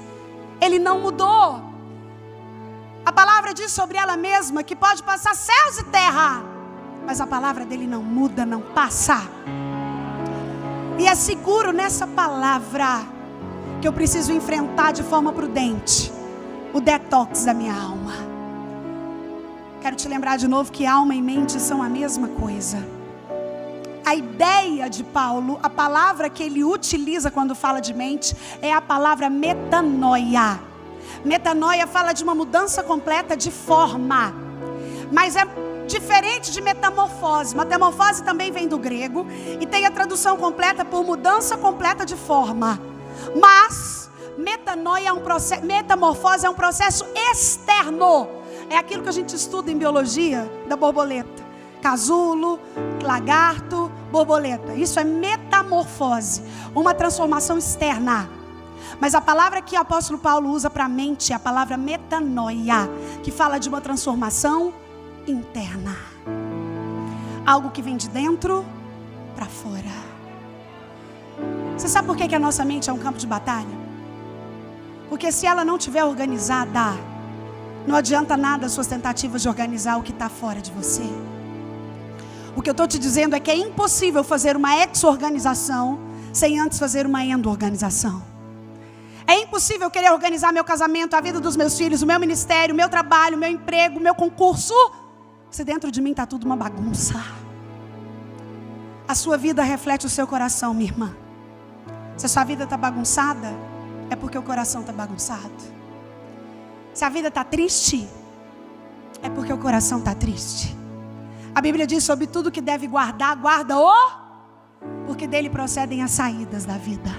[SPEAKER 1] Ele não mudou. A palavra diz sobre ela mesma que pode passar céus e terra, mas a palavra dele não muda, não passa. E é seguro nessa palavra que eu preciso enfrentar de forma prudente o detox da minha alma. Quero te lembrar de novo que alma e mente são a mesma coisa. A ideia de Paulo, a palavra que ele utiliza quando fala de mente, é a palavra metanoia. Metanoia fala de uma mudança completa de forma, mas é diferente de metamorfose. Metamorfose também vem do grego e tem a tradução completa por mudança completa de forma. Mas metanoia é um processo, metamorfose é um processo externo. É aquilo que a gente estuda em biologia da borboleta. Casulo, lagarto, borboleta. Isso é metamorfose, uma transformação externa. Mas a palavra que o apóstolo Paulo usa para a mente é a palavra metanoia, que fala de uma transformação interna. Algo que vem de dentro para fora. Você sabe por que a nossa mente é um campo de batalha? Porque se ela não estiver organizada, não adianta nada as suas tentativas de organizar o que está fora de você. O que eu estou te dizendo é que é impossível fazer uma ex-organização sem antes fazer uma endo-organização. É impossível querer organizar meu casamento, a vida dos meus filhos, o meu ministério, o meu trabalho, o meu emprego, o meu concurso, se dentro de mim está tudo uma bagunça. A sua vida reflete o seu coração, minha irmã. Se a sua vida está bagunçada, é porque o coração está bagunçado. Se a vida está triste, é porque o coração está triste. A Bíblia diz sobre tudo que deve guardar, guarda-o, porque dele procedem as saídas da vida.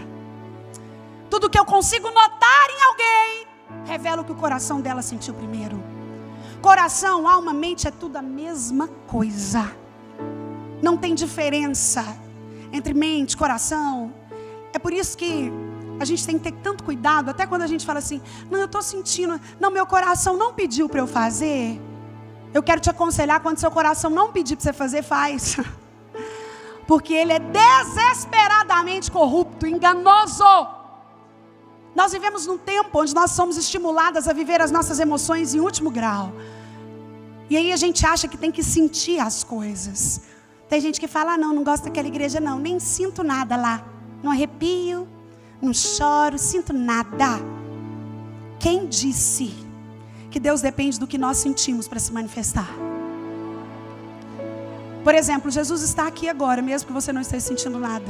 [SPEAKER 1] Tudo que eu consigo notar em alguém, revela o que o coração dela sentiu primeiro. Coração, alma, mente é tudo a mesma coisa. Não tem diferença entre mente, coração. É por isso que a gente tem que ter tanto cuidado, até quando a gente fala assim: não, eu estou sentindo, não, meu coração não pediu para eu fazer. Eu quero te aconselhar, quando seu coração não pedir para você fazer, faz. porque ele é desesperadamente corrupto, enganoso. Nós vivemos num tempo onde nós somos estimuladas a viver as nossas emoções em último grau. E aí a gente acha que tem que sentir as coisas. Tem gente que fala, não gosto daquela igreja não, nem sinto nada lá. Não arrepio, não choro, sinto nada. Quem disse que Deus depende do que nós sentimos para se manifestar? Por exemplo, Jesus está aqui agora, mesmo que você não esteja sentindo nada.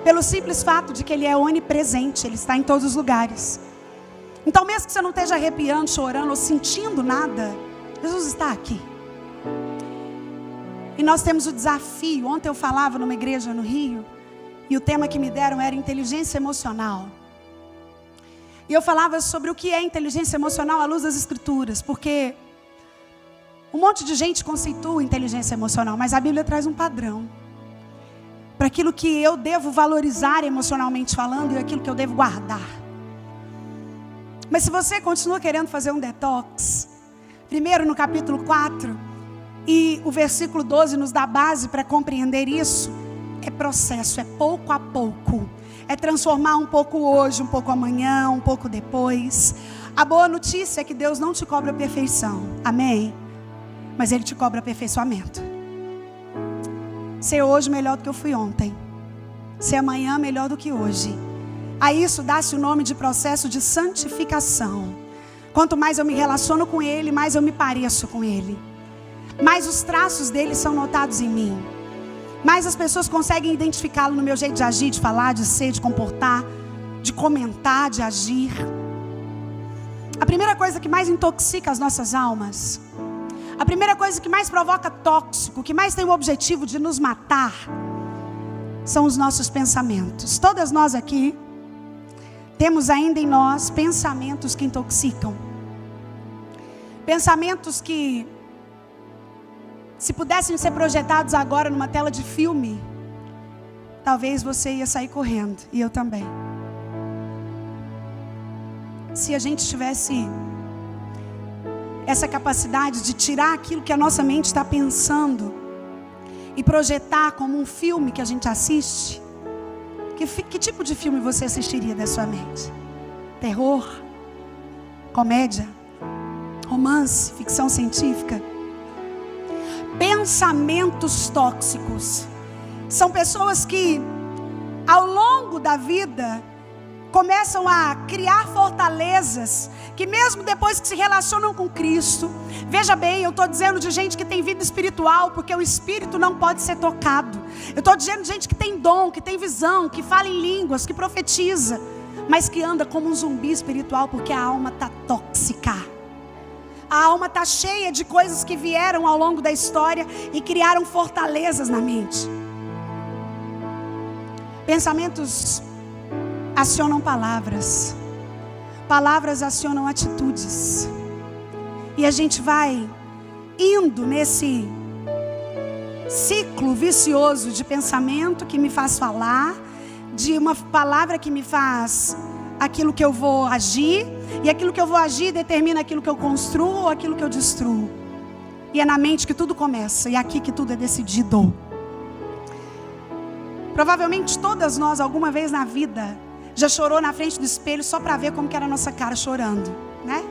[SPEAKER 1] Pelo simples fato de que Ele é onipresente, Ele está em todos os lugares. Então mesmo que você não esteja arrepiando, chorando ou sentindo nada, Jesus está aqui. E nós temos o desafio, ontem eu falava numa igreja no Rio, e o tema que me deram era inteligência emocional. E eu falava sobre o que é inteligência emocional à luz das Escrituras, porque um monte de gente conceitua inteligência emocional, mas a Bíblia traz um padrão para aquilo que eu devo valorizar emocionalmente falando e aquilo que eu devo guardar. Mas se você continua querendo fazer um detox, primeiro no capítulo 4, e o versículo 12 nos dá base para compreender isso, é processo, é pouco a pouco. É transformar um pouco hoje, um pouco amanhã, um pouco depois. A boa notícia é que Deus não te cobra perfeição, amém? Mas Ele te cobra aperfeiçoamento. Ser hoje melhor do que eu fui ontem. Ser amanhã melhor do que hoje. A isso dá-se o nome de processo de santificação. Quanto mais eu me relaciono com Ele, mais eu me pareço com Ele. Mais os traços dele são notados em mim. Mais as pessoas conseguem identificá-lo no meu jeito de agir, de falar, de ser, de comportar, de comentar, de agir. A primeira coisa que mais intoxica as nossas almas, a primeira coisa que mais provoca tóxico, que mais tem o objetivo de nos matar, são os nossos pensamentos. Todas nós aqui temos ainda em nós pensamentos que intoxicam. Pensamentos que, se pudessem ser projetados agora numa tela de filme, talvez você ia sair correndo, e eu também. Se a gente tivesse essa capacidade de tirar aquilo que a nossa mente está pensando e projetar como um filme que a gente assiste, que tipo de filme você assistiria da sua mente? Terror? Comédia? Romance? Ficção científica? Pensamentos tóxicos são pessoas que ao longo da vida começam a criar fortalezas que mesmo depois que se relacionam com Cristo, veja bem, eu estou dizendo de gente que tem vida espiritual, porque o espírito não pode ser tocado. Eu estou dizendo de gente que tem dom, que tem visão, que fala em línguas, que profetiza, mas que anda como um zumbi espiritual, porque a alma está tóxica. A alma está cheia de coisas que vieram ao longo da história e criaram fortalezas na mente. Pensamentos acionam palavras. Palavras acionam atitudes. E a gente vai indo nesse ciclo vicioso de pensamento que me faz falar, de uma palavra que me faz aquilo que eu vou agir, e aquilo que eu vou agir determina aquilo que eu construo ou aquilo que eu destruo. E é na mente que tudo começa, e é aqui que tudo é decidido. Provavelmente todas nós, alguma vez na vida, já chorou na frente do espelho só para ver como que era a nossa cara chorando, né?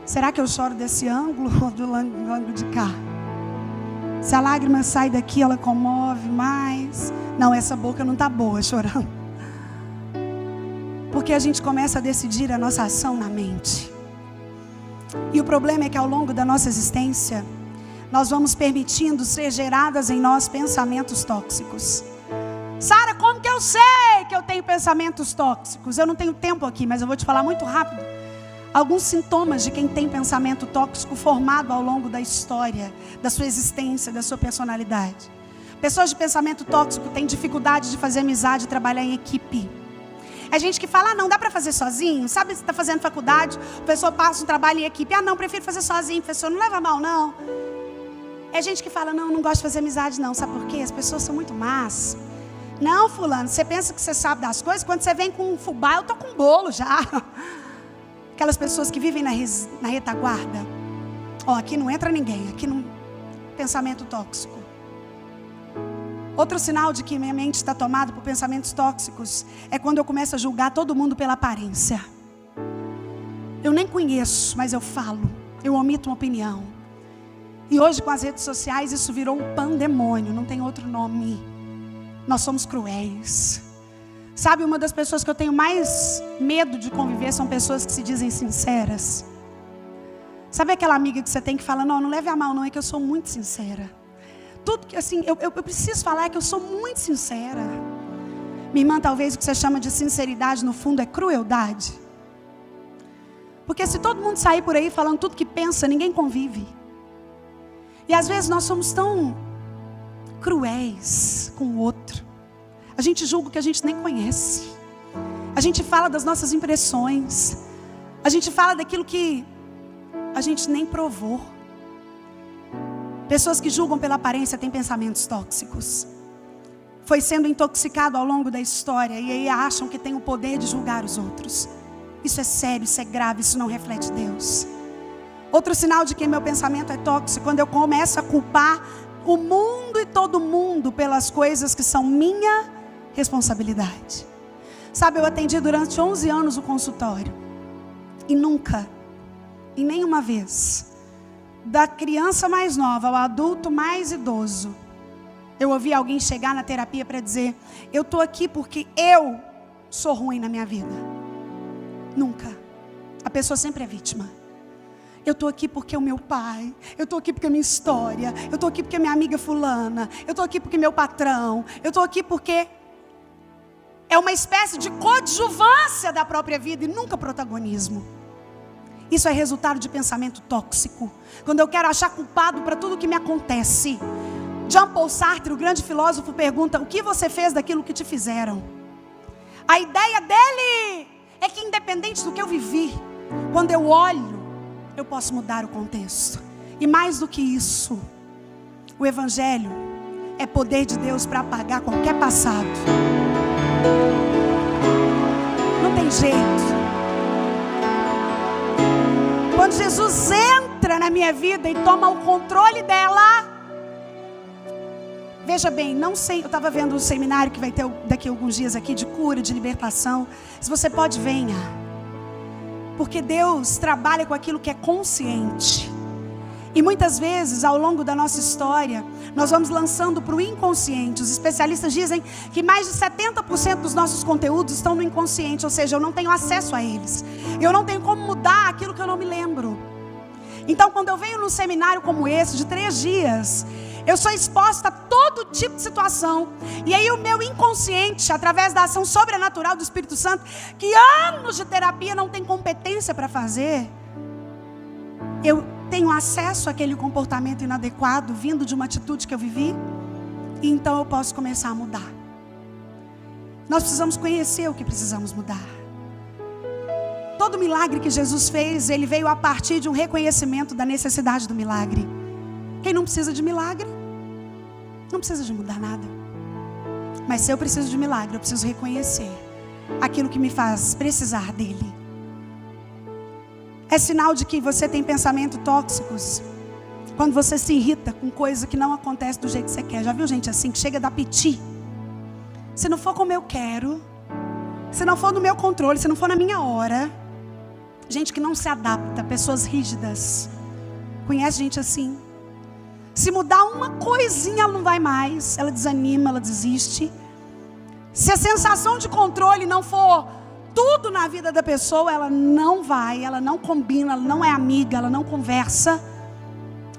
[SPEAKER 1] Será que eu choro desse ângulo ou do ângulo de cá? Se a lágrima sai daqui, ela comove mais. Não, essa boca não está boa chorando. Porque a gente começa a decidir a nossa ação na mente. E o problema é que ao longo da nossa existência, nós vamos permitindo ser geradas em nós pensamentos tóxicos. Sara, como que eu sei que eu tenho pensamentos tóxicos? Eu não tenho tempo aqui, mas eu vou te falar muito rápido. Alguns sintomas de quem tem pensamento tóxico formado ao longo da história, da sua existência, da sua personalidade. Pessoas de pensamento tóxico têm dificuldade de fazer amizade, trabalhar em equipe. É gente que fala, não dá para fazer sozinho. Sabe, você está fazendo faculdade, a pessoa passa um trabalho em equipe. Não, prefiro fazer sozinho, professor, não leva mal não. É gente que fala, não gosto de fazer amizade não. Sabe por quê? As pessoas são muito más. Não, fulano, você pensa que você sabe das coisas, quando você vem com um fubá, eu tô com um bolo já. Aquelas pessoas que vivem na retaguarda. Aqui não entra ninguém, aqui não... Pensamento tóxico. Outro sinal de que minha mente está tomada por pensamentos tóxicos é quando eu começo a julgar todo mundo pela aparência. Eu nem conheço, mas eu falo, eu omito uma opinião. E hoje com as redes sociais isso virou um pandemônio, não tem outro nome. Nós somos cruéis. Sabe, uma das pessoas que eu tenho mais medo de conviver são pessoas que se dizem sinceras. Sabe aquela amiga que você tem que falar, não leve a mal não, é que eu sou muito sincera. Tudo que assim, eu preciso falar é que eu sou muito sincera. Minha irmã, talvez o que você chama de sinceridade no fundo é crueldade. Porque se todo mundo sair por aí falando tudo que pensa, ninguém convive. E às vezes nós somos tão cruéis com o outro. A gente julga o que a gente nem conhece. A gente fala das nossas impressões. A gente fala daquilo que a gente nem provou. Pessoas que julgam pela aparência têm pensamentos tóxicos. Foi sendo intoxicado ao longo da história e aí acham que tem o poder de julgar os outros. Isso é sério, isso é grave, isso não reflete Deus. Outro sinal de que meu pensamento é tóxico, quando eu começo a culpar o mundo e todo mundo pelas coisas que são minha responsabilidade. Sabe, eu atendi durante 11 anos o consultório. E nunca, e nenhuma vez, da criança mais nova ao adulto mais idoso, eu ouvi alguém chegar na terapia para dizer, eu estou aqui porque eu sou ruim na minha vida. Nunca. A pessoa sempre é vítima. Eu estou aqui porque o meu pai, eu estou aqui porque a minha história, eu estou aqui porque a minha amiga fulana, eu estou aqui porque meu patrão, eu estou aqui porque é uma espécie de coadjuvância da própria vida e nunca protagonismo. Isso é resultado de pensamento tóxico. Quando eu quero achar culpado para tudo que me acontece. Jean-Paul Sartre, o grande filósofo, pergunta, o que você fez daquilo que te fizeram? A ideia dele é que independente do que eu vivi, quando eu olho, eu posso mudar o contexto. E mais do que isso, o Evangelho é poder de Deus para apagar qualquer passado. Não tem jeito. Quando Jesus entra na minha vida e toma o controle dela, veja bem, não sei, eu estava vendo um seminário que vai ter daqui a alguns dias aqui de cura, de libertação. Se você pode, venha. Porque Deus trabalha com aquilo que é consciente. E muitas vezes, ao longo da nossa história, nós vamos lançando para o inconsciente. Os especialistas dizem que mais de 70% dos nossos conteúdos estão no inconsciente. Ou seja, eu não tenho acesso a eles. Eu não tenho como mudar aquilo que eu não me lembro. Então, quando eu venho num seminário como esse, de 3 dias, eu sou exposta a todo tipo de situação. E aí o meu inconsciente, através da ação sobrenatural do Espírito Santo, que anos de terapia não tem competência para fazer, eu tenho acesso àquele comportamento inadequado, vindo de uma atitude que eu vivi. E então eu posso começar a mudar. Nós precisamos conhecer o que precisamos mudar. Todo milagre que Jesus fez, ele veio a partir de um reconhecimento da necessidade do milagre. Quem não precisa de milagre, não precisa de mudar nada. Mas se eu preciso de milagre, eu preciso reconhecer aquilo que me faz precisar dele. É sinal de que você tem pensamentos tóxicos quando você se irrita com coisa que não acontece do jeito que você quer. Já viu gente assim que chega a dar piti? Se não for como eu quero, se não for no meu controle, se não for na minha hora. Gente que não se adapta, pessoas rígidas. Conhece gente assim? Se mudar uma coisinha, ela não vai mais. Ela desanima, ela desiste. Se a sensação de controle não for tudo na vida da pessoa, ela não vai, ela não combina, ela não é amiga, ela não conversa.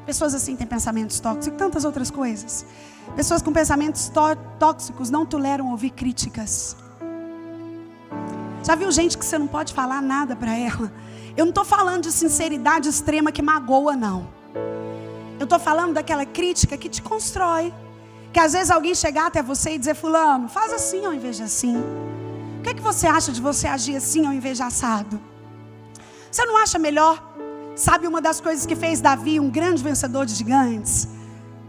[SPEAKER 1] Pessoas assim têm pensamentos tóxicos e tantas outras coisas. Pessoas com pensamentos tóxicos não toleram ouvir críticas. Já viu gente que você não pode falar nada para ela? Eu não estou falando de sinceridade extrema que magoa, não. Eu estou falando daquela crítica que te constrói. Que às vezes alguém chegar até você e dizer, fulano, faz assim ao invés de assim. O que é que você acha de você agir assim ao invés de assado? Você não acha melhor? Sabe, uma das coisas que fez Davi um grande vencedor de gigantes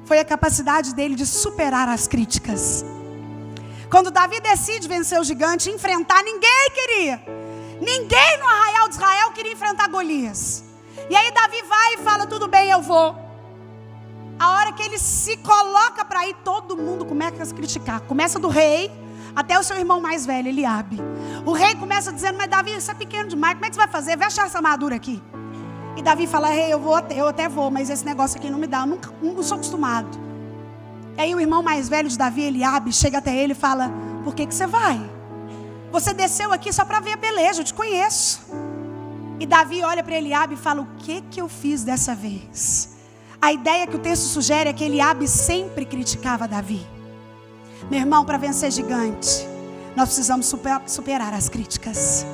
[SPEAKER 1] foi a capacidade dele de superar as críticas. Quando Davi decide vencer o gigante, enfrentar, ninguém queria. Ninguém no arraial de Israel queria enfrentar Golias. E aí Davi vai e fala, tudo bem, eu vou. a hora que ele se coloca para ir, todo mundo começa a criticar. Começa do rei até o seu irmão mais velho, Eliabe. O rei começa dizendo: mas Davi, isso é pequeno demais, como é que você vai fazer? Veste essa armadura aqui. E Davi fala: rei, eu até vou, mas esse negócio aqui não me dá, eu não sou acostumado. E aí o irmão mais velho de Davi, Eliabe, chega até ele e fala: por que você vai? Você desceu aqui só para ver a beleza, eu te conheço. E Davi olha para Eliabe e fala: o que eu fiz dessa vez? A ideia que o texto sugere é que Eliabe sempre criticava Davi. Meu irmão, para vencer gigante, nós precisamos superar as críticas.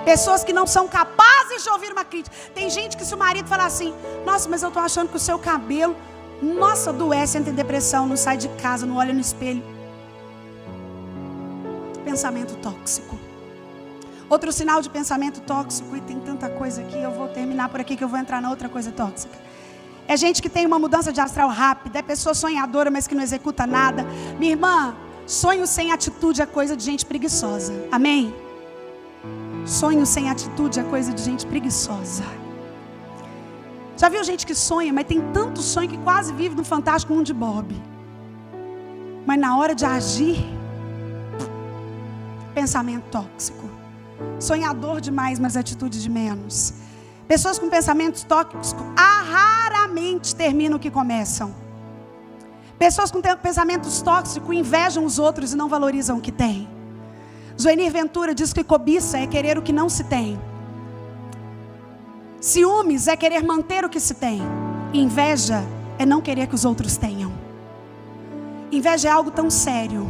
[SPEAKER 1] Pessoas que não são capazes de ouvir uma crítica. Tem gente que, se o marido falar assim: nossa, mas eu estou achando que o seu cabelo, nossa, adoece, entra em depressão, não sai de casa, não olha no espelho. Pensamento tóxico. Outro sinal de pensamento tóxico, e tem tanta coisa aqui, eu vou terminar por aqui que eu vou entrar na outra coisa tóxica. É gente que tem uma mudança de astral rápida, é pessoa sonhadora, mas que não executa nada. Minha irmã, sonho sem atitude é coisa de gente preguiçosa. Amém? Sonho sem atitude é coisa de gente preguiçosa. Já viu gente que sonha, mas tem tanto sonho que quase vive no fantástico mundo de Bob. Mas na hora de agir, pensamento tóxico. Sonhador demais, mas atitude de menos. Pessoas com pensamentos tóxicos raramente terminam o que começam. Pessoas com pensamentos tóxicos invejam os outros e não valorizam o que têm. Joenir Ventura diz que cobiça é querer o que não se tem. Ciúmes é querer manter o que se tem. Inveja é não querer que os outros tenham. Inveja é algo tão sério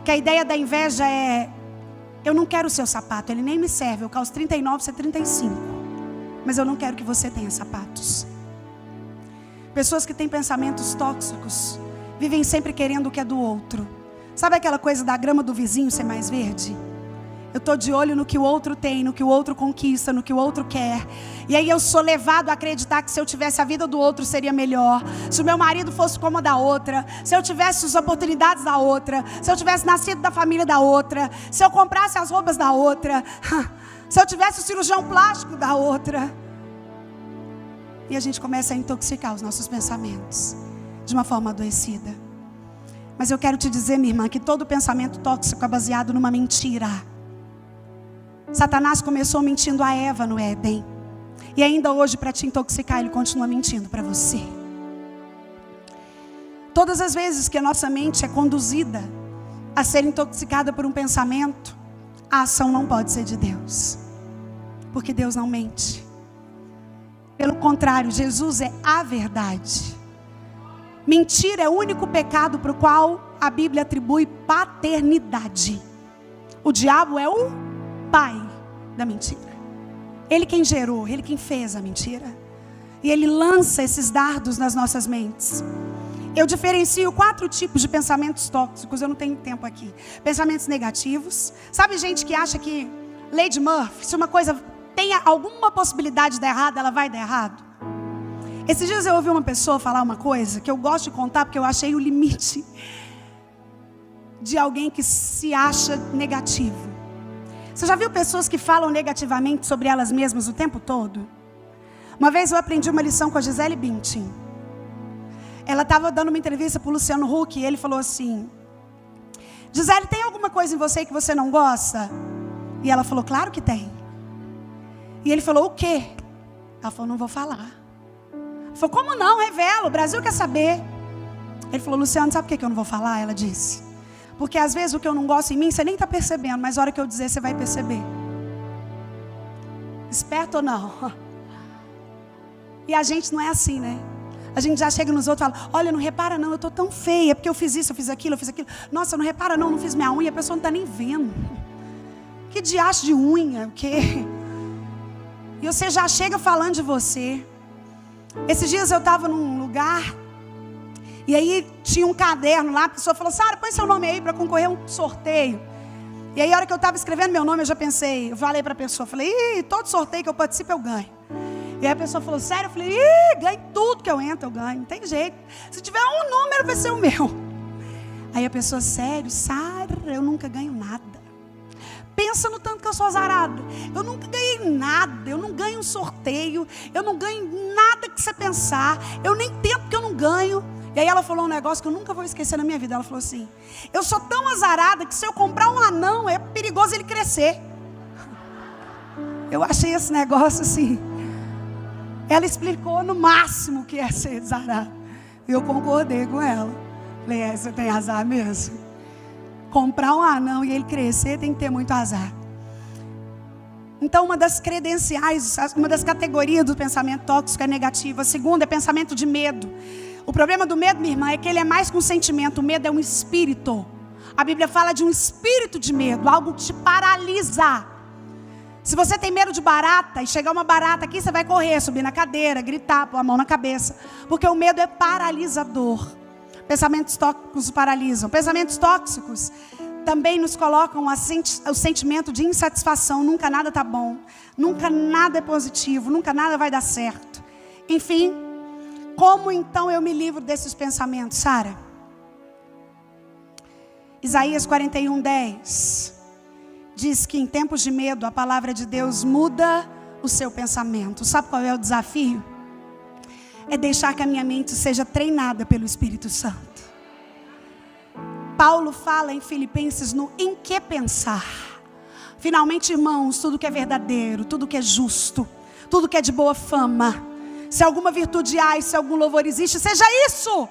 [SPEAKER 1] que a ideia da inveja é: eu não quero o seu sapato, ele nem me serve, eu calço 39, você 35. Mas eu não quero que você tenha sapatos. Pessoas que têm pensamentos tóxicos vivem sempre querendo o que é do outro. Sabe aquela coisa da grama do vizinho ser mais verde? Eu estou de olho no que o outro tem, no que o outro conquista, no que o outro quer. E aí eu sou levado a acreditar que se eu tivesse a vida do outro seria melhor. Se o meu marido fosse como a da outra. Se eu tivesse as oportunidades da outra. Se eu tivesse nascido da família da outra. Se eu comprasse as roupas da outra. Se eu tivesse o cirurgião plástico da outra. E a gente começa a intoxicar os nossos pensamentos de uma forma adoecida. Mas eu quero te dizer, minha irmã, que todo pensamento tóxico é baseado numa mentira. Satanás começou mentindo a Eva no Éden. E ainda hoje, para te intoxicar, ele continua mentindo para você. Todas as vezes que a nossa mente é conduzida a ser intoxicada por um pensamento, a ação não pode ser de Deus. Porque Deus não mente. Pelo contrário, Jesus é a verdade. Mentira é o único pecado para o qual a Bíblia atribui paternidade. O diabo é o pai da mentira. Ele quem gerou, ele quem fez a mentira. E ele lança esses dardos nas nossas mentes. Eu diferencio 4 tipos de pensamentos tóxicos, eu não tenho tempo aqui. Pensamentos negativos. Sabe gente que acha que Lady Murphy, se uma coisa tem alguma possibilidade de dar errado, ela vai dar errado? Esses dias eu ouvi uma pessoa falar uma coisa que eu gosto de contar porque eu achei o limite de alguém que se acha negativo. Você já viu pessoas que falam negativamente sobre elas mesmas o tempo todo? Uma vez eu aprendi uma lição com a Gisele Bündchen. Ela estava dando uma entrevista para o Luciano Huck e ele falou assim: Gisele, tem alguma coisa em você que você não gosta? E ela falou: claro que tem. E ele falou: o quê? Ela falou: não vou falar. Ele falou: como não? Revela, o Brasil quer saber. Ele falou: Luciano, sabe por que eu não vou falar? Ela disse: porque às vezes o que eu não gosto em mim, você nem está percebendo, mas a hora que eu dizer, você vai perceber. Esperto ou não? E a gente não é assim, né? A gente já chega nos outros e fala: olha, não repara não, eu estou tão feia, porque eu fiz isso, eu fiz aquilo, eu fiz aquilo. Nossa, não repara não, não fiz minha unha, a pessoa não está nem vendo. Que diacho de unha, o quê? E você já chega falando de você. Esses dias eu estava num lugar, e aí tinha um caderno lá, a pessoa falou: Sara, põe seu nome aí para concorrer a um sorteio. E aí a hora que eu estava escrevendo meu nome, eu já pensei, eu falei para a pessoa, falei: ih, todo sorteio que eu participo eu ganho. E aí a pessoa falou: sério? Eu falei: ih, ganho tudo que eu entro, eu ganho, não tem jeito. Se tiver um número, vai ser o meu. Aí a pessoa: sério, Sara, eu nunca ganho nada. pensa no tanto que eu sou azarada. Eu nunca ganhei nada, eu não ganho um sorteio, eu não ganho nada que você pensar, eu nem tento que eu não ganho. E aí ela falou um negócio que eu nunca vou esquecer na minha vida. Ela falou assim: eu sou tão azarada que se eu comprar um anão, é perigoso ele crescer. Eu achei esse negócio assim. Ela explicou no máximo o que é ser azarada. E eu concordei com ela. Falei, você tem azar mesmo? Comprar um anão e ele crescer tem que ter muito azar. Então, uma das credenciais, uma das categorias do pensamento tóxico é negativo. A segunda é pensamento de medo. O problema do medo, minha irmã, é que ele é mais que um sentimento. O medo é um espírito. A Bíblia fala de um espírito de medo, algo que te paralisa. Se você tem medo de barata e chegar uma barata aqui, você vai correr, subir na cadeira, gritar, pôr a mão na cabeça. Porque o medo é paralisador. Pensamentos tóxicos paralisam. Pensamentos tóxicos também nos colocam o sentimento de insatisfação. Nunca nada está bom. Nunca nada é positivo. Nunca nada vai dar certo. Enfim, como então eu me livro desses pensamentos, Sara? Isaías 41:10 diz que em tempos de medo a palavra de Deus muda o seu pensamento. Sabe qual é o desafio? É deixar que a minha mente seja treinada pelo Espírito Santo. Paulo fala em Filipenses no em que pensar. Finalmente, irmãos, tudo que é verdadeiro, tudo que é justo, tudo que é de boa fama, se alguma virtude há e se algum louvor existe, seja isso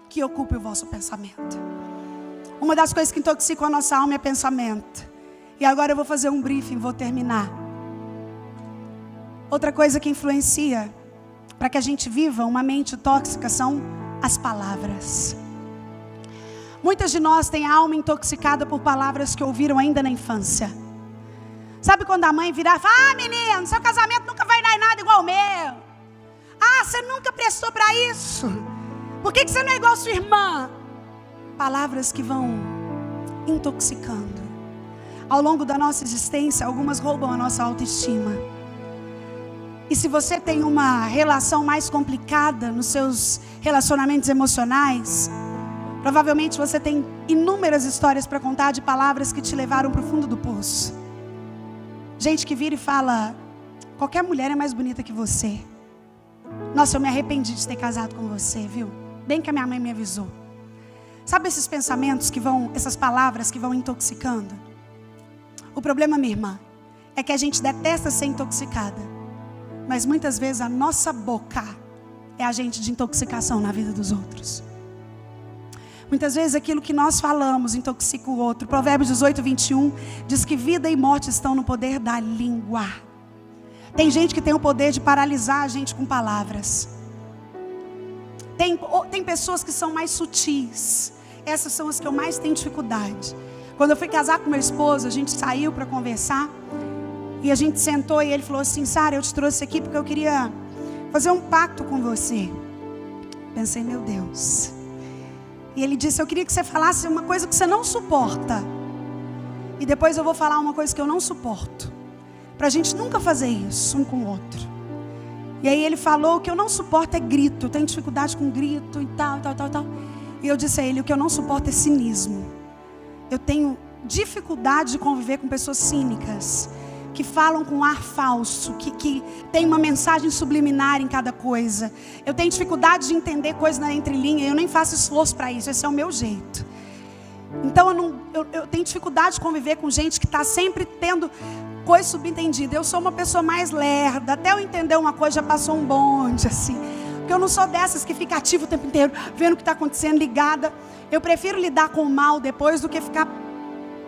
[SPEAKER 1] que ocupe o vosso pensamento. Uma das coisas que intoxicam a nossa alma é pensamento. E agora eu vou fazer um briefing, vou terminar. Outra coisa que influencia para que a gente viva uma mente tóxica são as palavras. Muitas de nós têm a alma intoxicada por palavras que ouviram ainda na infância. Sabe quando a mãe virar e fala: menino, seu casamento nunca vai dar em nada igual o meu. Você nunca prestou para isso. Por que você não é igual a sua irmã? Palavras que vão intoxicando. Ao longo da nossa existência, algumas roubam a nossa autoestima. E se você tem uma relação mais complicada nos seus relacionamentos emocionais, provavelmente você tem inúmeras histórias para contar de palavras que te levaram para o fundo do poço. Gente que vira e fala: qualquer mulher é mais bonita que você. Nossa, eu me arrependi de ter casado com você, viu? Bem que a minha mãe me avisou. Sabe esses pensamentos que vão, essas palavras que vão intoxicando? O problema, minha irmã, é que a gente detesta ser intoxicada. Mas muitas vezes a nossa boca é agente de intoxicação na vida dos outros. Muitas vezes aquilo que nós falamos intoxica o outro. Provérbios 18:21 diz que vida e morte estão no poder da língua. Tem gente que tem o poder de paralisar a gente com palavras. Tem pessoas que são mais sutis. Essas são as que eu mais tenho dificuldade. Quando eu fui casar com meu esposo, a gente saiu para conversar. E a gente sentou e ele falou assim: Sara, eu te trouxe aqui porque eu queria fazer um pacto com você. Pensei, meu Deus. E ele disse: eu queria que você falasse uma coisa que você não suporta. E depois eu vou falar uma coisa que eu não suporto. Para a gente nunca fazer isso um com o outro. E aí ele falou: o que eu não suporto é grito. Eu tenho dificuldade com grito e tal. E eu disse a ele: o que eu não suporto é cinismo. Eu tenho dificuldade de conviver com pessoas cínicas, que falam com ar falso, que tem uma mensagem subliminar em cada coisa. Eu tenho dificuldade de entender coisas na entrelinha, eu nem faço esforço para isso, esse é o meu jeito. Então eu tenho dificuldade de conviver com gente que está sempre tendo coisa subentendida. Eu sou uma pessoa mais lerda, até eu entender uma coisa já passou um bonde, assim. Porque eu não sou dessas que fica ativa o tempo inteiro, vendo o que está acontecendo, ligada. Eu prefiro lidar com o mal depois do que ficar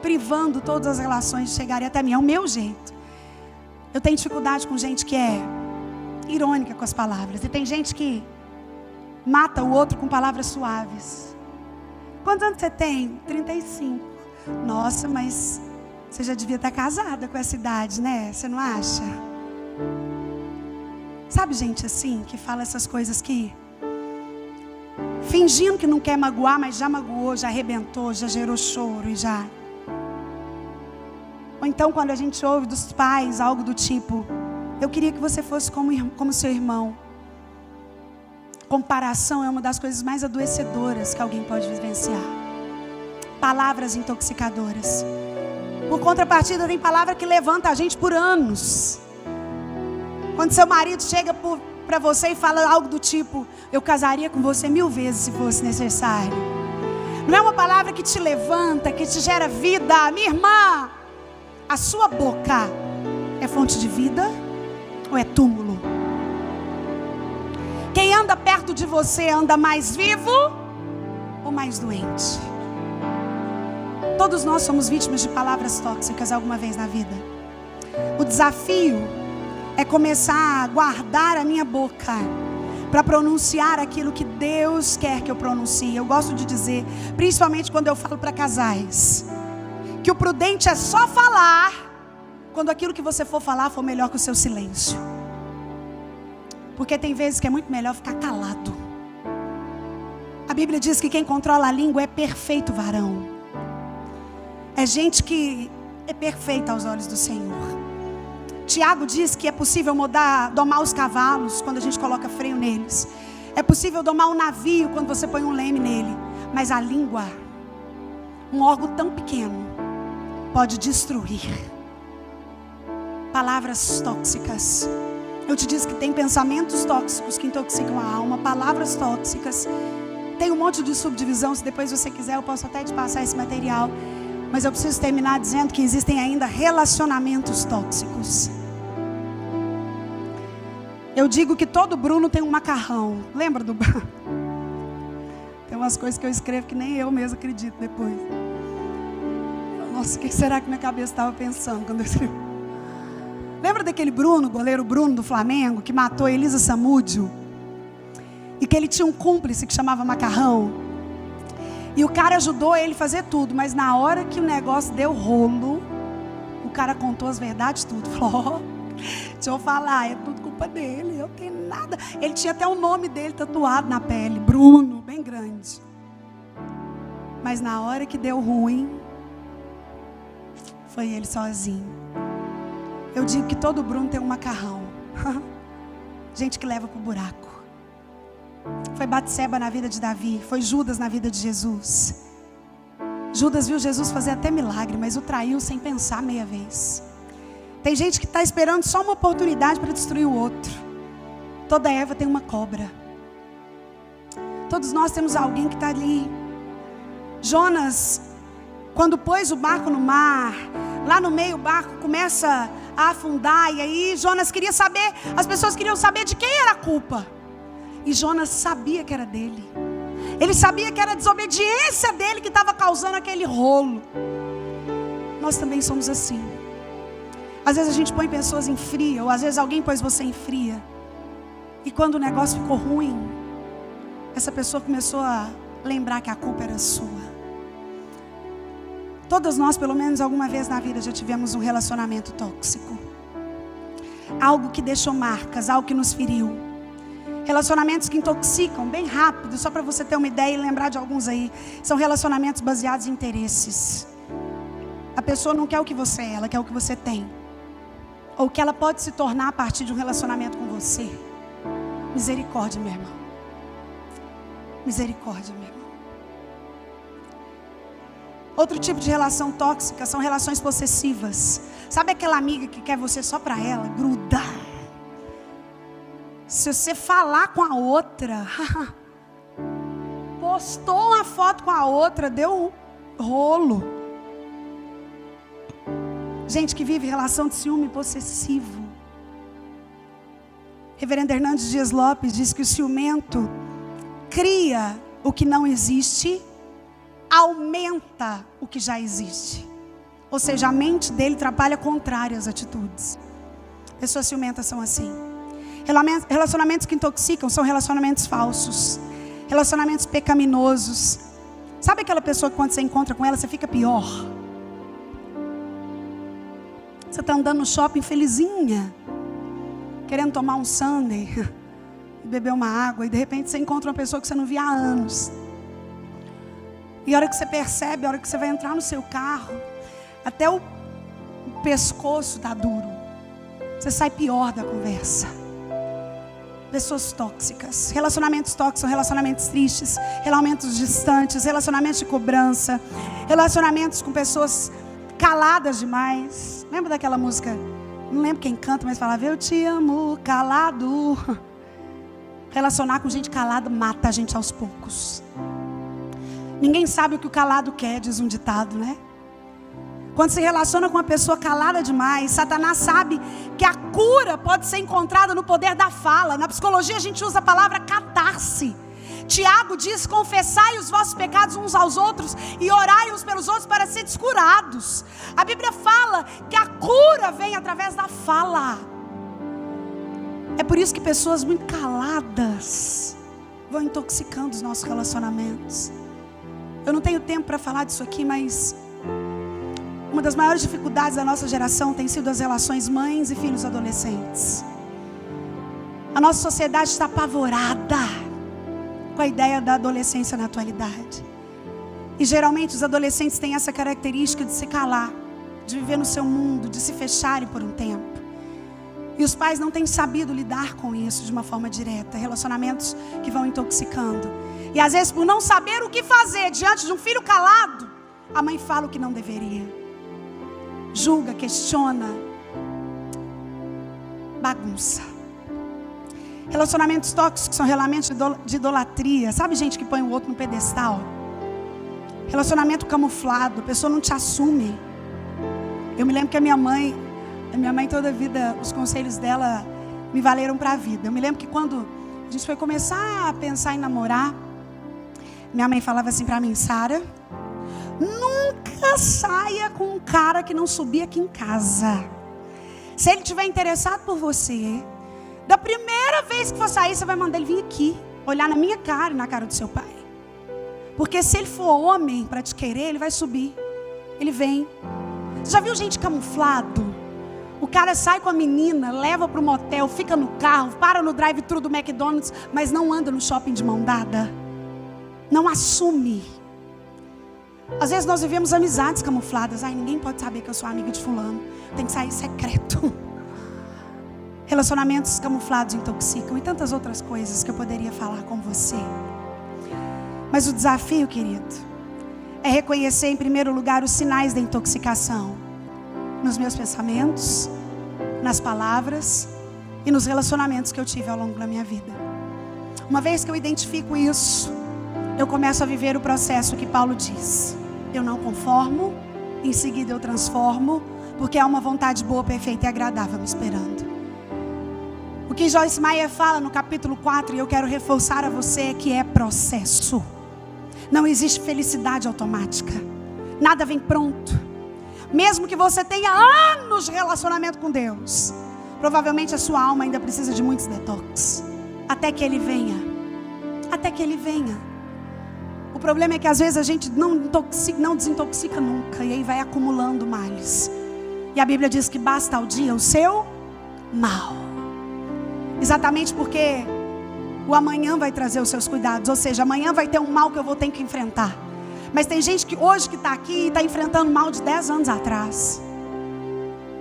[SPEAKER 1] privando todas as relações de chegarem até mim. É o meu jeito. Eu tenho dificuldade com gente que é irônica com as palavras. E tem gente que mata o outro com palavras suaves. Quantos anos você tem? 35. Nossa, mas você já devia estar casada com essa idade, né? Você não acha? Sabe gente assim, que fala essas coisas que... fingindo que não quer magoar, mas já magoou, já arrebentou, já gerou choro e já... Ou então quando a gente ouve dos pais algo do tipo: eu queria que você fosse como seu irmão. Comparação é uma das coisas mais adoecedoras que alguém pode vivenciar. Palavras intoxicadoras. Por contrapartida, tem palavra que levanta a gente por anos. Quando seu marido chega para você e fala algo do tipo: eu casaria com você 1000 vezes se fosse necessário. Não é uma palavra que te levanta, que te gera vida. Minha irmã, a sua boca é fonte de vida ou é túmulo? Quem anda perto de você anda mais vivo ou mais doente? Todos nós somos vítimas de palavras tóxicas alguma vez na vida. O desafio é começar a guardar a minha boca para pronunciar aquilo que Deus quer que eu pronuncie. Eu gosto de dizer, principalmente quando eu falo para casais, que o prudente é só falar quando aquilo que você for falar for melhor que o seu silêncio. Porque tem vezes que é muito melhor ficar calado. A Bíblia diz que quem controla a língua é perfeito varão. É gente que é perfeita aos olhos do Senhor. Tiago diz que é possível domar os cavalos quando a gente coloca freio neles. É possível domar um navio quando você põe um leme nele. Mas a língua, um órgão tão pequeno, pode destruir. Palavras tóxicas. Eu te disse que tem pensamentos tóxicos que intoxicam a alma. Palavras tóxicas. Tem um monte de subdivisão. Se depois você quiser, eu posso até te passar esse material. Mas eu preciso terminar dizendo que existem ainda relacionamentos tóxicos. Eu digo que todo Bruno tem um macarrão. Lembra do Bruno? Tem umas coisas que eu escrevo que nem eu mesmo acredito depois. Nossa, o que será que minha cabeça estava pensando quando eu escrevi? Lembra daquele Bruno, goleiro Bruno do Flamengo, que matou Elisa Samúdio? E que ele tinha um cúmplice que chamava Macarrão? E o cara ajudou ele a fazer tudo, mas na hora que o negócio deu rolo, o cara contou as verdades tudo. Falou: deixa eu falar, é tudo culpa dele, eu tenho nada. Ele tinha até o nome dele tatuado na pele, Bruno, bem grande. Mas na hora que deu ruim, foi ele sozinho. Eu digo que todo Bruno tem um macarrão. Gente que leva pro buraco. Foi Batseba na vida de Davi, foi Judas na vida de Jesus. Judas viu Jesus fazer até milagre, mas o traiu sem pensar meia vez. Tem gente que está esperando só uma oportunidade para destruir o outro. Toda Eva tem uma cobra. Todos nós temos alguém que está ali. Jonas, quando pôs o barco no mar, lá no meio o barco começa a afundar, e aí Jonas queria saber, as pessoas queriam saber de quem era a culpa. E Jonas sabia que era dele. Ele sabia que era a desobediência dele que estava causando aquele rolo. Nós também somos assim. Às vezes a gente põe pessoas em fria, ou às vezes alguém pôs você em fria. E quando o negócio ficou ruim, essa pessoa começou a lembrar que a culpa era sua. Todas nós, pelo menos alguma vez na vida, já tivemos um relacionamento tóxico. Algo que deixou marcas, algo que nos feriu. Relacionamentos que intoxicam bem rápido, só para você ter uma ideia e lembrar de alguns aí. São relacionamentos baseados em interesses. A pessoa não quer o que você é, ela quer o que você tem. Ou o que ela pode se tornar a partir de um relacionamento com você. Misericórdia, meu irmão. Misericórdia, meu irmão. Outro tipo de relação tóxica são relações possessivas. Sabe aquela amiga que quer você só para ela? Gruda. Se você falar com a outra, postou uma foto com a outra, deu um rolo. Gente que vive relação de ciúme possessivo. Reverendo Hernandes Dias Lopes diz que o ciumento cria o que não existe, aumenta o que já existe. Ou seja, a mente dele trabalha contrário às atitudes. Pessoas ciumentas são assim. Relacionamentos que intoxicam são relacionamentos falsos, relacionamentos pecaminosos. Sabe aquela pessoa que quando você encontra com ela, você fica pior? Você está andando no shopping felizinha, querendo tomar um sundae, beber uma água, e de repente você encontra uma pessoa que você não via há anos. E a hora que você percebe, a hora que você vai entrar no seu carro, até o pescoço está duro. Você sai pior da conversa. Pessoas tóxicas. Relacionamentos tóxicos são relacionamentos tristes, relacionamentos distantes, relacionamentos de cobrança, relacionamentos com pessoas caladas demais. Lembra daquela música? Não lembro quem canta, mas falava: eu te amo calado. Relacionar com gente calada mata a gente aos poucos. Ninguém sabe o que o calado quer, diz um ditado, né? Quando se relaciona com uma pessoa calada demais, Satanás sabe que a cura pode ser encontrada no poder da fala. Na psicologia a gente usa a palavra catarse. Tiago diz: confessai os vossos pecados uns aos outros e orai uns pelos outros para serem curados. A Bíblia fala que a cura vem através da fala. É por isso que pessoas muito caladas vão intoxicando os nossos relacionamentos. Eu não tenho tempo para falar disso aqui, mas uma das maiores dificuldades da nossa geração tem sido as relações mães e filhos adolescentes. A nossa sociedade está apavorada com a ideia da adolescência na atualidade. E geralmente os adolescentes têm essa característica de se calar, de viver no seu mundo, de se fecharem por um tempo. E os pais não têm sabido lidar com isso de uma forma direta. Relacionamentos que vão intoxicando. E às vezes, por não saber o que fazer diante de um filho calado, a mãe fala o que não deveria. Julga, questiona, bagunça. Relacionamentos tóxicos são relacionamentos de idolatria. Sabe, gente que põe o outro no pedestal? Relacionamento camuflado, a pessoa não te assume. Eu me lembro que a minha mãe toda a vida, os conselhos dela me valeram para a vida. Eu me lembro que quando a gente foi começar a pensar em namorar, minha mãe falava assim para mim: Sara, nunca saia com um cara que não subir aqui em casa. Se ele estiver interessado por você, da primeira vez que for sair, você vai mandar ele vir aqui, olhar na minha cara e na cara do seu pai. Porque se ele for homem para te querer, ele vai subir. Ele vem. Você já viu gente camuflado? O cara sai com a menina, leva para o motel, fica no carro, para no drive-thru do McDonald's, mas não anda no shopping de mão dada. Não assume. Às vezes nós vivemos amizades camufladas. Ai, ninguém pode saber que eu sou amiga de fulano. Tem que sair secreto. Relacionamentos camuflados intoxicam e tantas outras coisas que eu poderia falar com você. Mas o desafio, querido, é reconhecer em primeiro lugar os sinais da intoxicação. Nos meus pensamentos, nas palavras e nos relacionamentos que eu tive ao longo da minha vida. Uma vez que eu identifico isso, eu começo a viver o processo que Paulo diz: eu não conformo, em seguida eu transformo, porque há uma vontade boa, perfeita e agradável me esperando. O que Joyce Meyer fala no capítulo 4, e eu quero reforçar a você, é que é processo. Não existe felicidade automática. Nada vem pronto. Mesmo que você tenha anos de relacionamento com Deus, provavelmente a sua alma ainda precisa de muitos detox. Até que Ele venha. Até que Ele venha. O problema é que às vezes a gente não desintoxica nunca. E aí vai acumulando males. E a Bíblia diz que basta ao dia o seu mal. Exatamente porque o amanhã vai trazer os seus cuidados. Ou seja, amanhã vai ter um mal que eu vou ter que enfrentar. Mas tem gente que hoje que está aqui e está enfrentando mal de 10 anos atrás.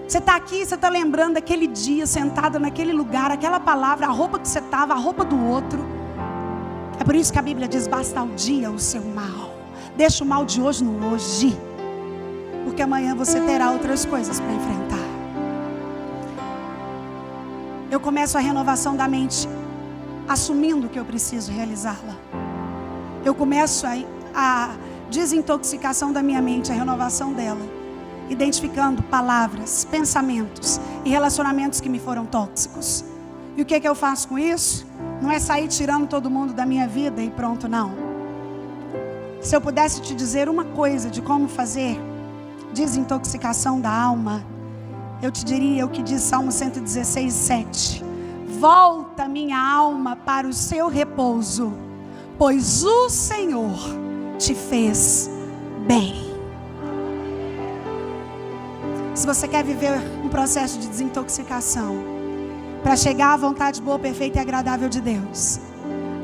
[SPEAKER 1] Você está aqui, você está lembrando daquele dia, sentada naquele lugar, aquela palavra, a roupa que você estava, a roupa do outro. É por isso que a Bíblia diz: basta ao dia o seu mal. Deixa o mal de hoje no hoje. Porque amanhã você terá outras coisas para enfrentar. Eu começo a renovação da mente assumindo que eu preciso realizá-la. Eu começo a desintoxicação da minha mente, a renovação dela, identificando palavras, pensamentos e relacionamentos que me foram tóxicos. E o que eu faço com isso? Não é sair tirando todo mundo da minha vida e pronto, não. Se eu pudesse te dizer uma coisa de como fazer desintoxicação da alma, eu te diria o que diz Salmo 116, 7. Volta minha alma para o seu repouso, pois o Senhor te fez bem. Se você quer viver um processo de desintoxicação, para chegar à vontade boa, perfeita e agradável de Deus,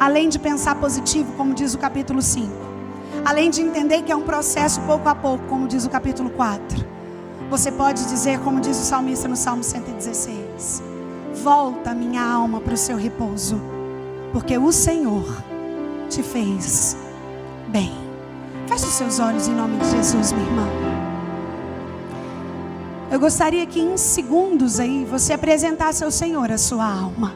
[SPEAKER 1] além de pensar positivo, como diz o capítulo 5, além de entender que é um processo pouco a pouco, como diz o capítulo 4, você pode dizer, como diz o salmista no Salmo 116: volta minha alma para o seu repouso, porque o Senhor te fez bem. Feche os seus olhos em nome de Jesus, minha irmã. Eu gostaria que em segundos aí você apresentasse ao Senhor a sua alma.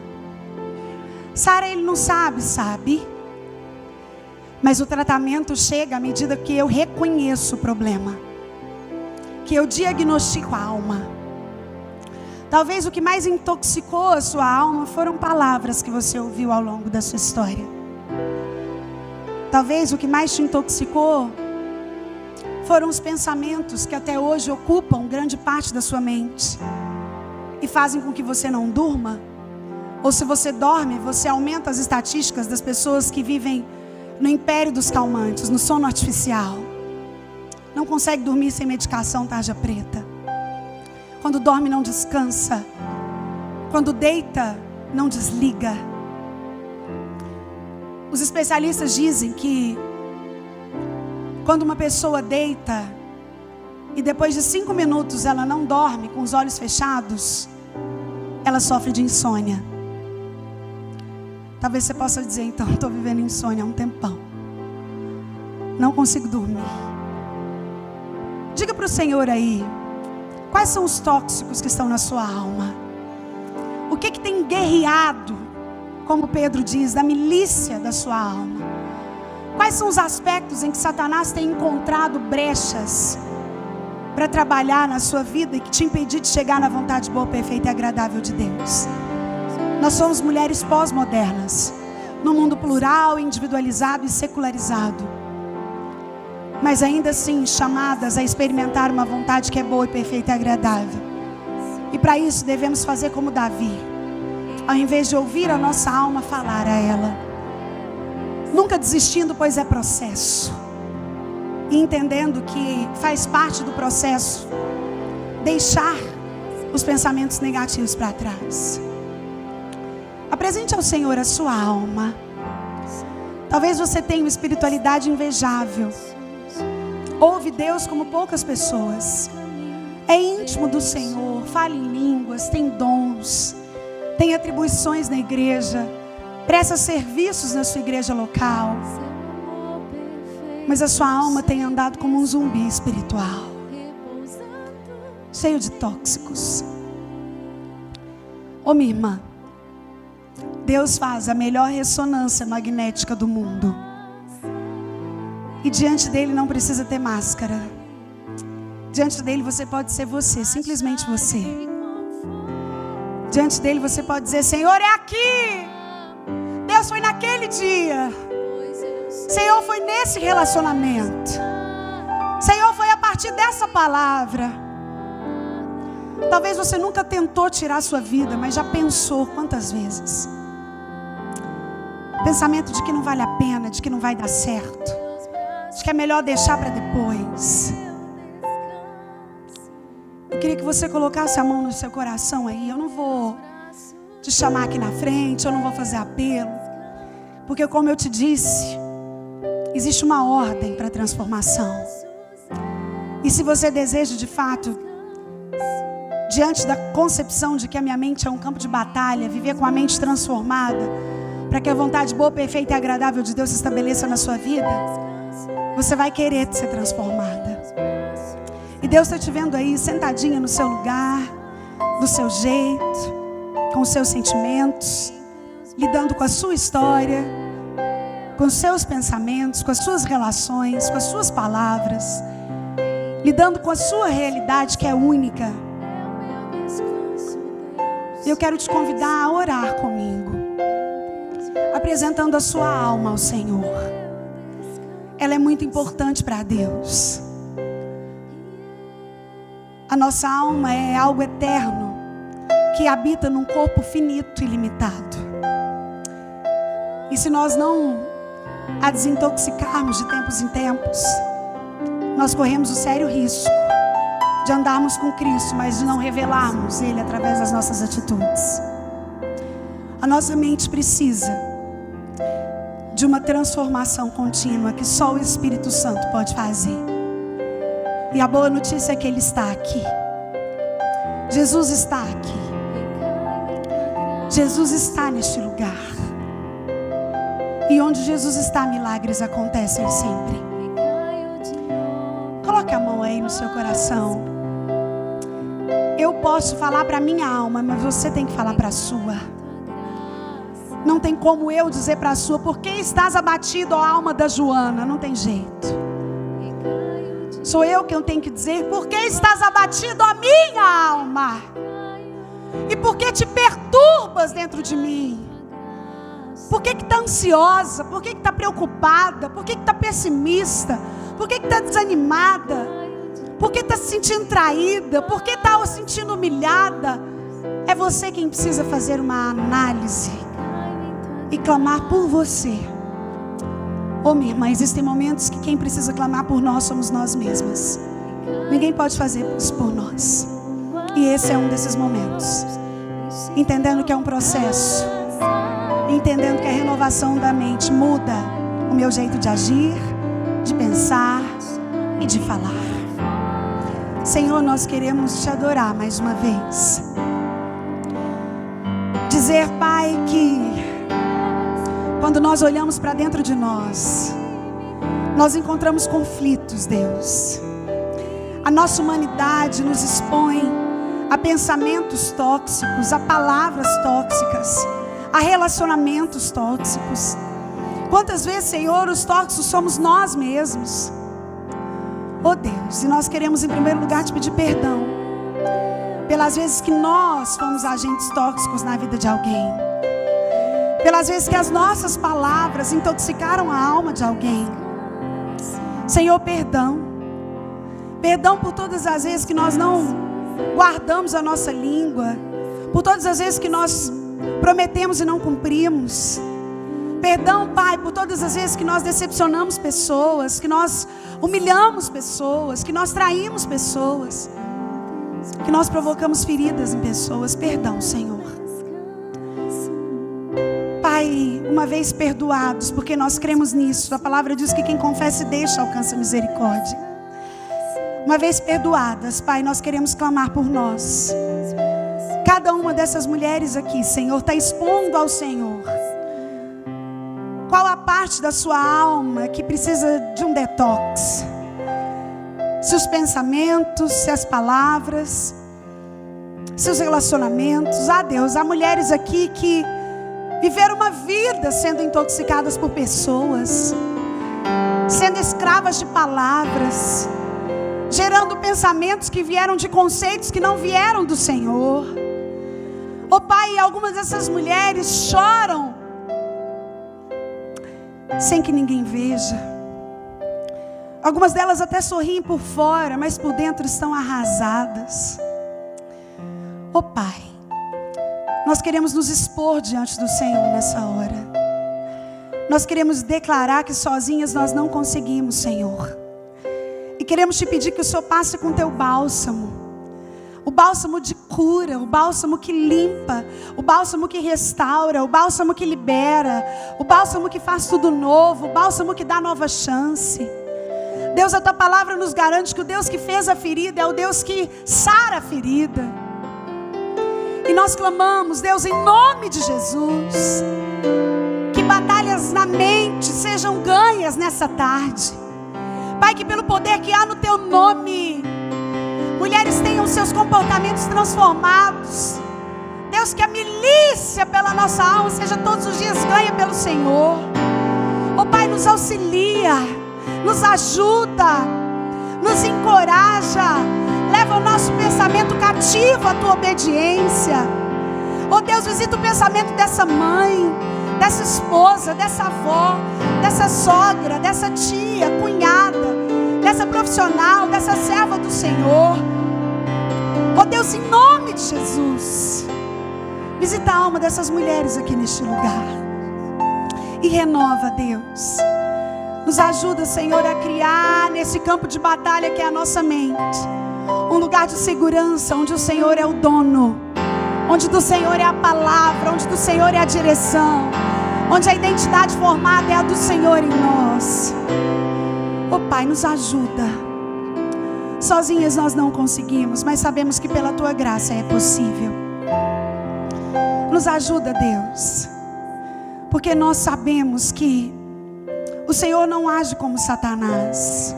[SPEAKER 1] Sara, ele não sabe. Mas o tratamento chega à medida que eu reconheço o problema, que eu diagnostico a alma. Talvez o que mais intoxicou a sua alma foram palavras que você ouviu ao longo da sua história. Talvez o que mais te intoxicou foram os pensamentos que até hoje ocupam grande parte da sua mente e fazem com que você não durma. Ou se você dorme, você aumenta as estatísticas das pessoas que vivem no império dos calmantes, no sono artificial. Não consegue dormir sem medicação tarja preta. Quando dorme não descansa. Quando deita não desliga. Os especialistas dizem que quando uma pessoa deita e depois de 5 minutos ela não dorme com os olhos fechados, ela sofre de insônia. Talvez você possa dizer, então, estou vivendo insônia há um tempão. Não consigo dormir. Diga para o Senhor aí, quais são os tóxicos que estão na sua alma? O que tem guerreado, como Pedro diz, da milícia da sua alma? Quais são os aspectos em que Satanás tem encontrado brechas para trabalhar na sua vida e que te impedir de chegar na vontade boa, perfeita e agradável de Deus? Nós somos mulheres pós-modernas, num mundo plural, individualizado e secularizado, mas ainda assim chamadas a experimentar uma vontade que é boa e perfeita e agradável. E para isso devemos fazer como Davi, ao invés de ouvir a nossa alma, falar a ela, nunca desistindo, pois é processo, e entendendo que faz parte do processo deixar os pensamentos negativos para trás. Apresente ao Senhor a sua alma. Talvez você tenha uma espiritualidade invejável. Ouve Deus como poucas pessoas. É íntimo do Senhor, fala em línguas, tem dons, tem atribuições na igreja, presta serviços na sua igreja local. Mas a sua alma tem andado como um zumbi espiritual, cheio de tóxicos. Ô minha irmã, Deus faz a melhor ressonância magnética do mundo. E diante dele não precisa ter máscara. Diante dele você pode ser você, simplesmente você. Diante dele você pode dizer, Senhor, é aqui. Deus foi naquele dia. Senhor, foi nesse relacionamento. Senhor, foi a partir dessa palavra. Talvez você nunca tentou tirar a sua vida, mas já pensou quantas vezes. Pensamento de que não vale a pena, de que não vai dar certo, de que é melhor deixar para depois. Eu queria que você colocasse a mão no seu coração aí. Eu não vou te chamar aqui na frente, eu não vou fazer apelo, porque como eu te disse, existe uma ordem para a transformação. E se você deseja de fato, diante da concepção de que a minha mente é um campo de batalha, viver com a mente transformada, para que a vontade boa, perfeita e agradável de Deus se estabeleça na sua vida, você vai querer ser transformada. E Deus está te vendo aí, sentadinha no seu lugar, do seu jeito, com os seus sentimentos, lidando com a sua história, com os seus pensamentos, com as suas relações, com as suas palavras, lidando com a sua realidade que é única. E eu quero te convidar a orar comigo, apresentando a sua alma ao Senhor. Ela é muito importante para Deus. A nossa alma é algo eterno que habita num corpo finito e limitado. E se nós não a desintoxicarmos de tempos em tempos, nós corremos o sério risco de andarmos com Cristo, mas de não revelarmos Ele através das nossas atitudes. A nossa mente precisa de uma transformação contínua que só o Espírito Santo pode fazer. E a boa notícia é que Ele está aqui. Jesus está aqui. Jesus está neste lugar. E onde Jesus está, milagres acontecem sempre. Coloque a mão aí no seu coração. eu posso falar para a minha alma, mas você tem que falar para a sua. Não tem como eu dizer para a sua, por que estás abatido, ó alma da Joana? Não tem jeito. Sou eu que tenho que dizer, por que estás abatido, ó minha alma? E por que te perturbas dentro de mim? Por que está ansiosa? Por que está preocupada? Por que está pessimista? Por que está desanimada? Por que está se sentindo traída? Por que está se sentindo humilhada? É você quem precisa fazer uma análise e clamar por você. Oh, minha irmã, existem momentos que quem precisa clamar por nós somos nós mesmas. Ninguém pode fazer isso por nós. E esse é um desses momentos. Entendendo que é um processo. Entendendo que a renovação da mente muda o meu jeito de agir, de pensar e de falar. Senhor, nós queremos te adorar mais uma vez. Dizer, Pai, que quando nós olhamos para dentro de nós encontramos conflitos, Deus. A nossa humanidade nos expõe a pensamentos tóxicos, a palavras tóxicas, a relacionamentos tóxicos. Quantas vezes, Senhor, os tóxicos somos nós mesmos. Oh Deus, e nós queremos em primeiro lugar te pedir perdão pelas vezes que nós fomos agentes tóxicos na vida de alguém, pelas vezes que as nossas palavras intoxicaram a alma de alguém. Senhor, perdão. Perdão por todas as vezes que nós não guardamos a nossa língua, por todas as vezes que nós prometemos e não cumprimos. Perdão, Pai, por todas as vezes que nós decepcionamos pessoas, que nós humilhamos pessoas, que nós traímos pessoas, que nós provocamos feridas em pessoas. Perdão, Senhor. Pai, uma vez perdoados, porque nós cremos nisso, a palavra diz que quem confessa e deixa alcança misericórdia. Uma vez perdoadas, Pai, nós queremos clamar por nós. Cada uma dessas mulheres aqui, Senhor, está expondo ao Senhor qual a parte da sua alma que precisa de um detox. Se os pensamentos, se as palavras, se os relacionamentos. Ah, Deus, há mulheres aqui que viveram uma vida sendo intoxicadas por pessoas, sendo escravas de palavras, gerando pensamentos que vieram de conceitos que não vieram do Senhor. Oh Pai, algumas dessas mulheres choram sem que ninguém veja. Algumas delas até sorriem por fora, mas por dentro estão arrasadas. Oh Pai, nós queremos nos expor diante do Senhor nessa hora. Nós queremos declarar que sozinhas nós não conseguimos, Senhor. E queremos te pedir que o Senhor passe com teu bálsamo. O bálsamo de cura, o bálsamo que limpa, o bálsamo que restaura, o bálsamo que libera, o bálsamo que faz tudo novo, o bálsamo que dá nova chance. Deus, a tua palavra nos garante que o Deus que fez a ferida é o Deus que sara a ferida. E nós clamamos, Deus, em nome de Jesus, que batalhas na mente sejam ganhas nessa tarde. Pai, que pelo poder que há no teu nome, mulheres tenham seus comportamentos transformados. Deus, que a milícia pela nossa alma seja todos os dias ganha pelo Senhor. Oh Pai, nos auxilia, nos ajuda, nos encoraja, leva o nosso pensamento cativo à tua obediência. Oh Deus, visita o pensamento dessa mãe, dessa esposa, dessa avó, dessa sogra, dessa tia, cunhada, dessa profissional, dessa serva do Senhor. Oh Deus, em nome de Jesus, visita a alma dessas mulheres aqui neste lugar e renova, Deus. Nos ajuda, Senhor, a criar nesse campo de batalha que é a nossa mente um lugar de segurança, onde o Senhor é o dono, onde do Senhor é a palavra, onde do Senhor é a direção, onde a identidade formada é a do Senhor em nós. Oh Pai, nos ajuda. Sozinhas nós não conseguimos, mas sabemos que pela tua graça é possível. Nos ajuda, Deus, porque nós sabemos que o Senhor não age como Satanás.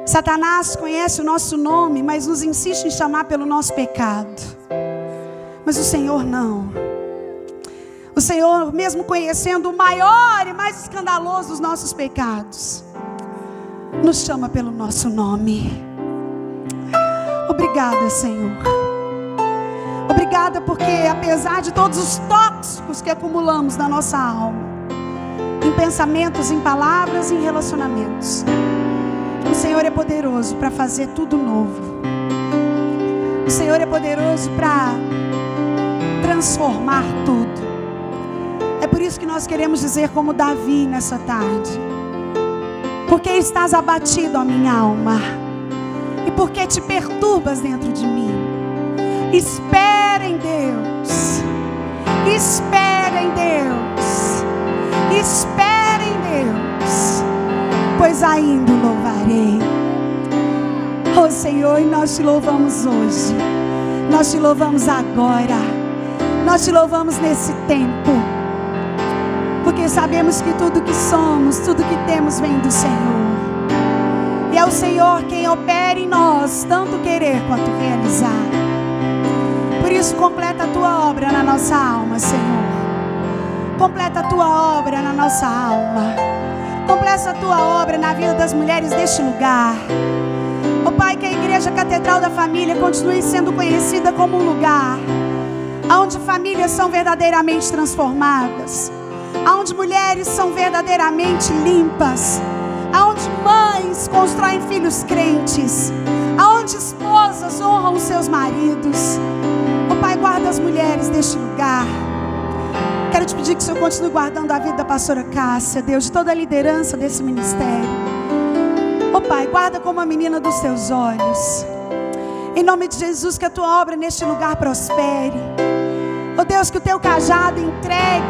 [SPEAKER 1] Satanás conhece o nosso nome, mas nos insiste em chamar pelo nosso pecado. Mas o Senhor não. O Senhor, mesmo conhecendo o maior e mais escandaloso dos nossos pecados, nos chama pelo nosso nome. Obrigada, Senhor. Obrigada porque, apesar de todos os tóxicos que acumulamos na nossa alma, em pensamentos, em palavras, em relacionamentos, o Senhor é poderoso para fazer tudo novo. O Senhor é poderoso para transformar tudo. É por isso que nós queremos dizer como Davi nessa tarde: porque estás abatido, ó minha alma, e porque te perturbas dentro de mim. Espera em Deus. Espera em Deus. Espera em Deus, pois ainda o louvarei. Oh Senhor, e nós te louvamos hoje. Nós te louvamos agora. Nós te louvamos nesse tempo, porque sabemos que tudo que somos, tudo que temos vem do Senhor. E é o Senhor quem opera em nós, tanto querer quanto realizar. Por isso, completa a tua obra na nossa alma, Senhor. Completa a tua obra na nossa alma. Completa a tua obra na vida das mulheres deste lugar. Ó Pai, que a Igreja Catedral da Família continue sendo conhecida como um lugar onde famílias são verdadeiramente transformadas, onde mulheres são verdadeiramente limpas, onde mães constroem filhos crentes, onde esposas honram os seus maridos. Ó Pai, guarda as mulheres deste lugar. Quero te pedir que o Senhor continue guardando a vida da pastora Cássia, Deus, de toda a liderança desse ministério. Ó Pai, guarda como a menina dos teus olhos. Em nome de Jesus, que a tua obra neste lugar prospere. Ó Deus, que o teu cajado entregue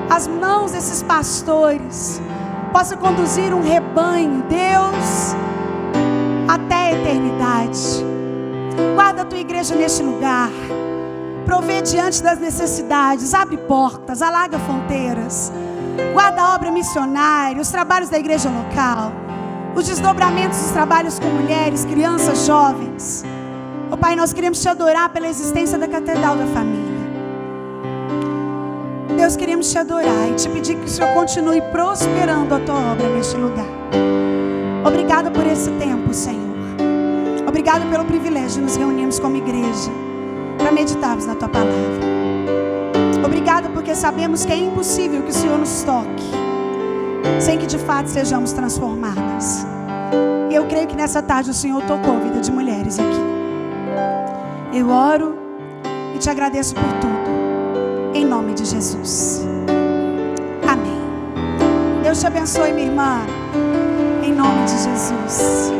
[SPEAKER 1] às mãos desses pastores possa conduzir um rebanho, Deus, até a eternidade. Guarda a tua igreja neste lugar. Provê diante das necessidades, abre portas, alarga fronteiras. Guarda a obra missionária, os trabalhos da igreja local, os desdobramentos dos trabalhos com mulheres, crianças, jovens. Ó Pai, nós queremos te adorar pela existência da Catedral da Família. Deus, queremos te adorar e te pedir que o Senhor continue prosperando a tua obra neste lugar. Obrigada por esse tempo, Senhor. Obrigada pelo privilégio de nos reunirmos como igreja para meditarmos na tua palavra. Obrigada porque sabemos que é impossível que o Senhor nos toque sem que de fato sejamos transformadas. E eu creio que nessa tarde o Senhor tocou a vida de mulheres aqui. Eu oro e te agradeço por tudo, em nome de Jesus. Amém. Deus te abençoe, minha irmã, em nome de Jesus.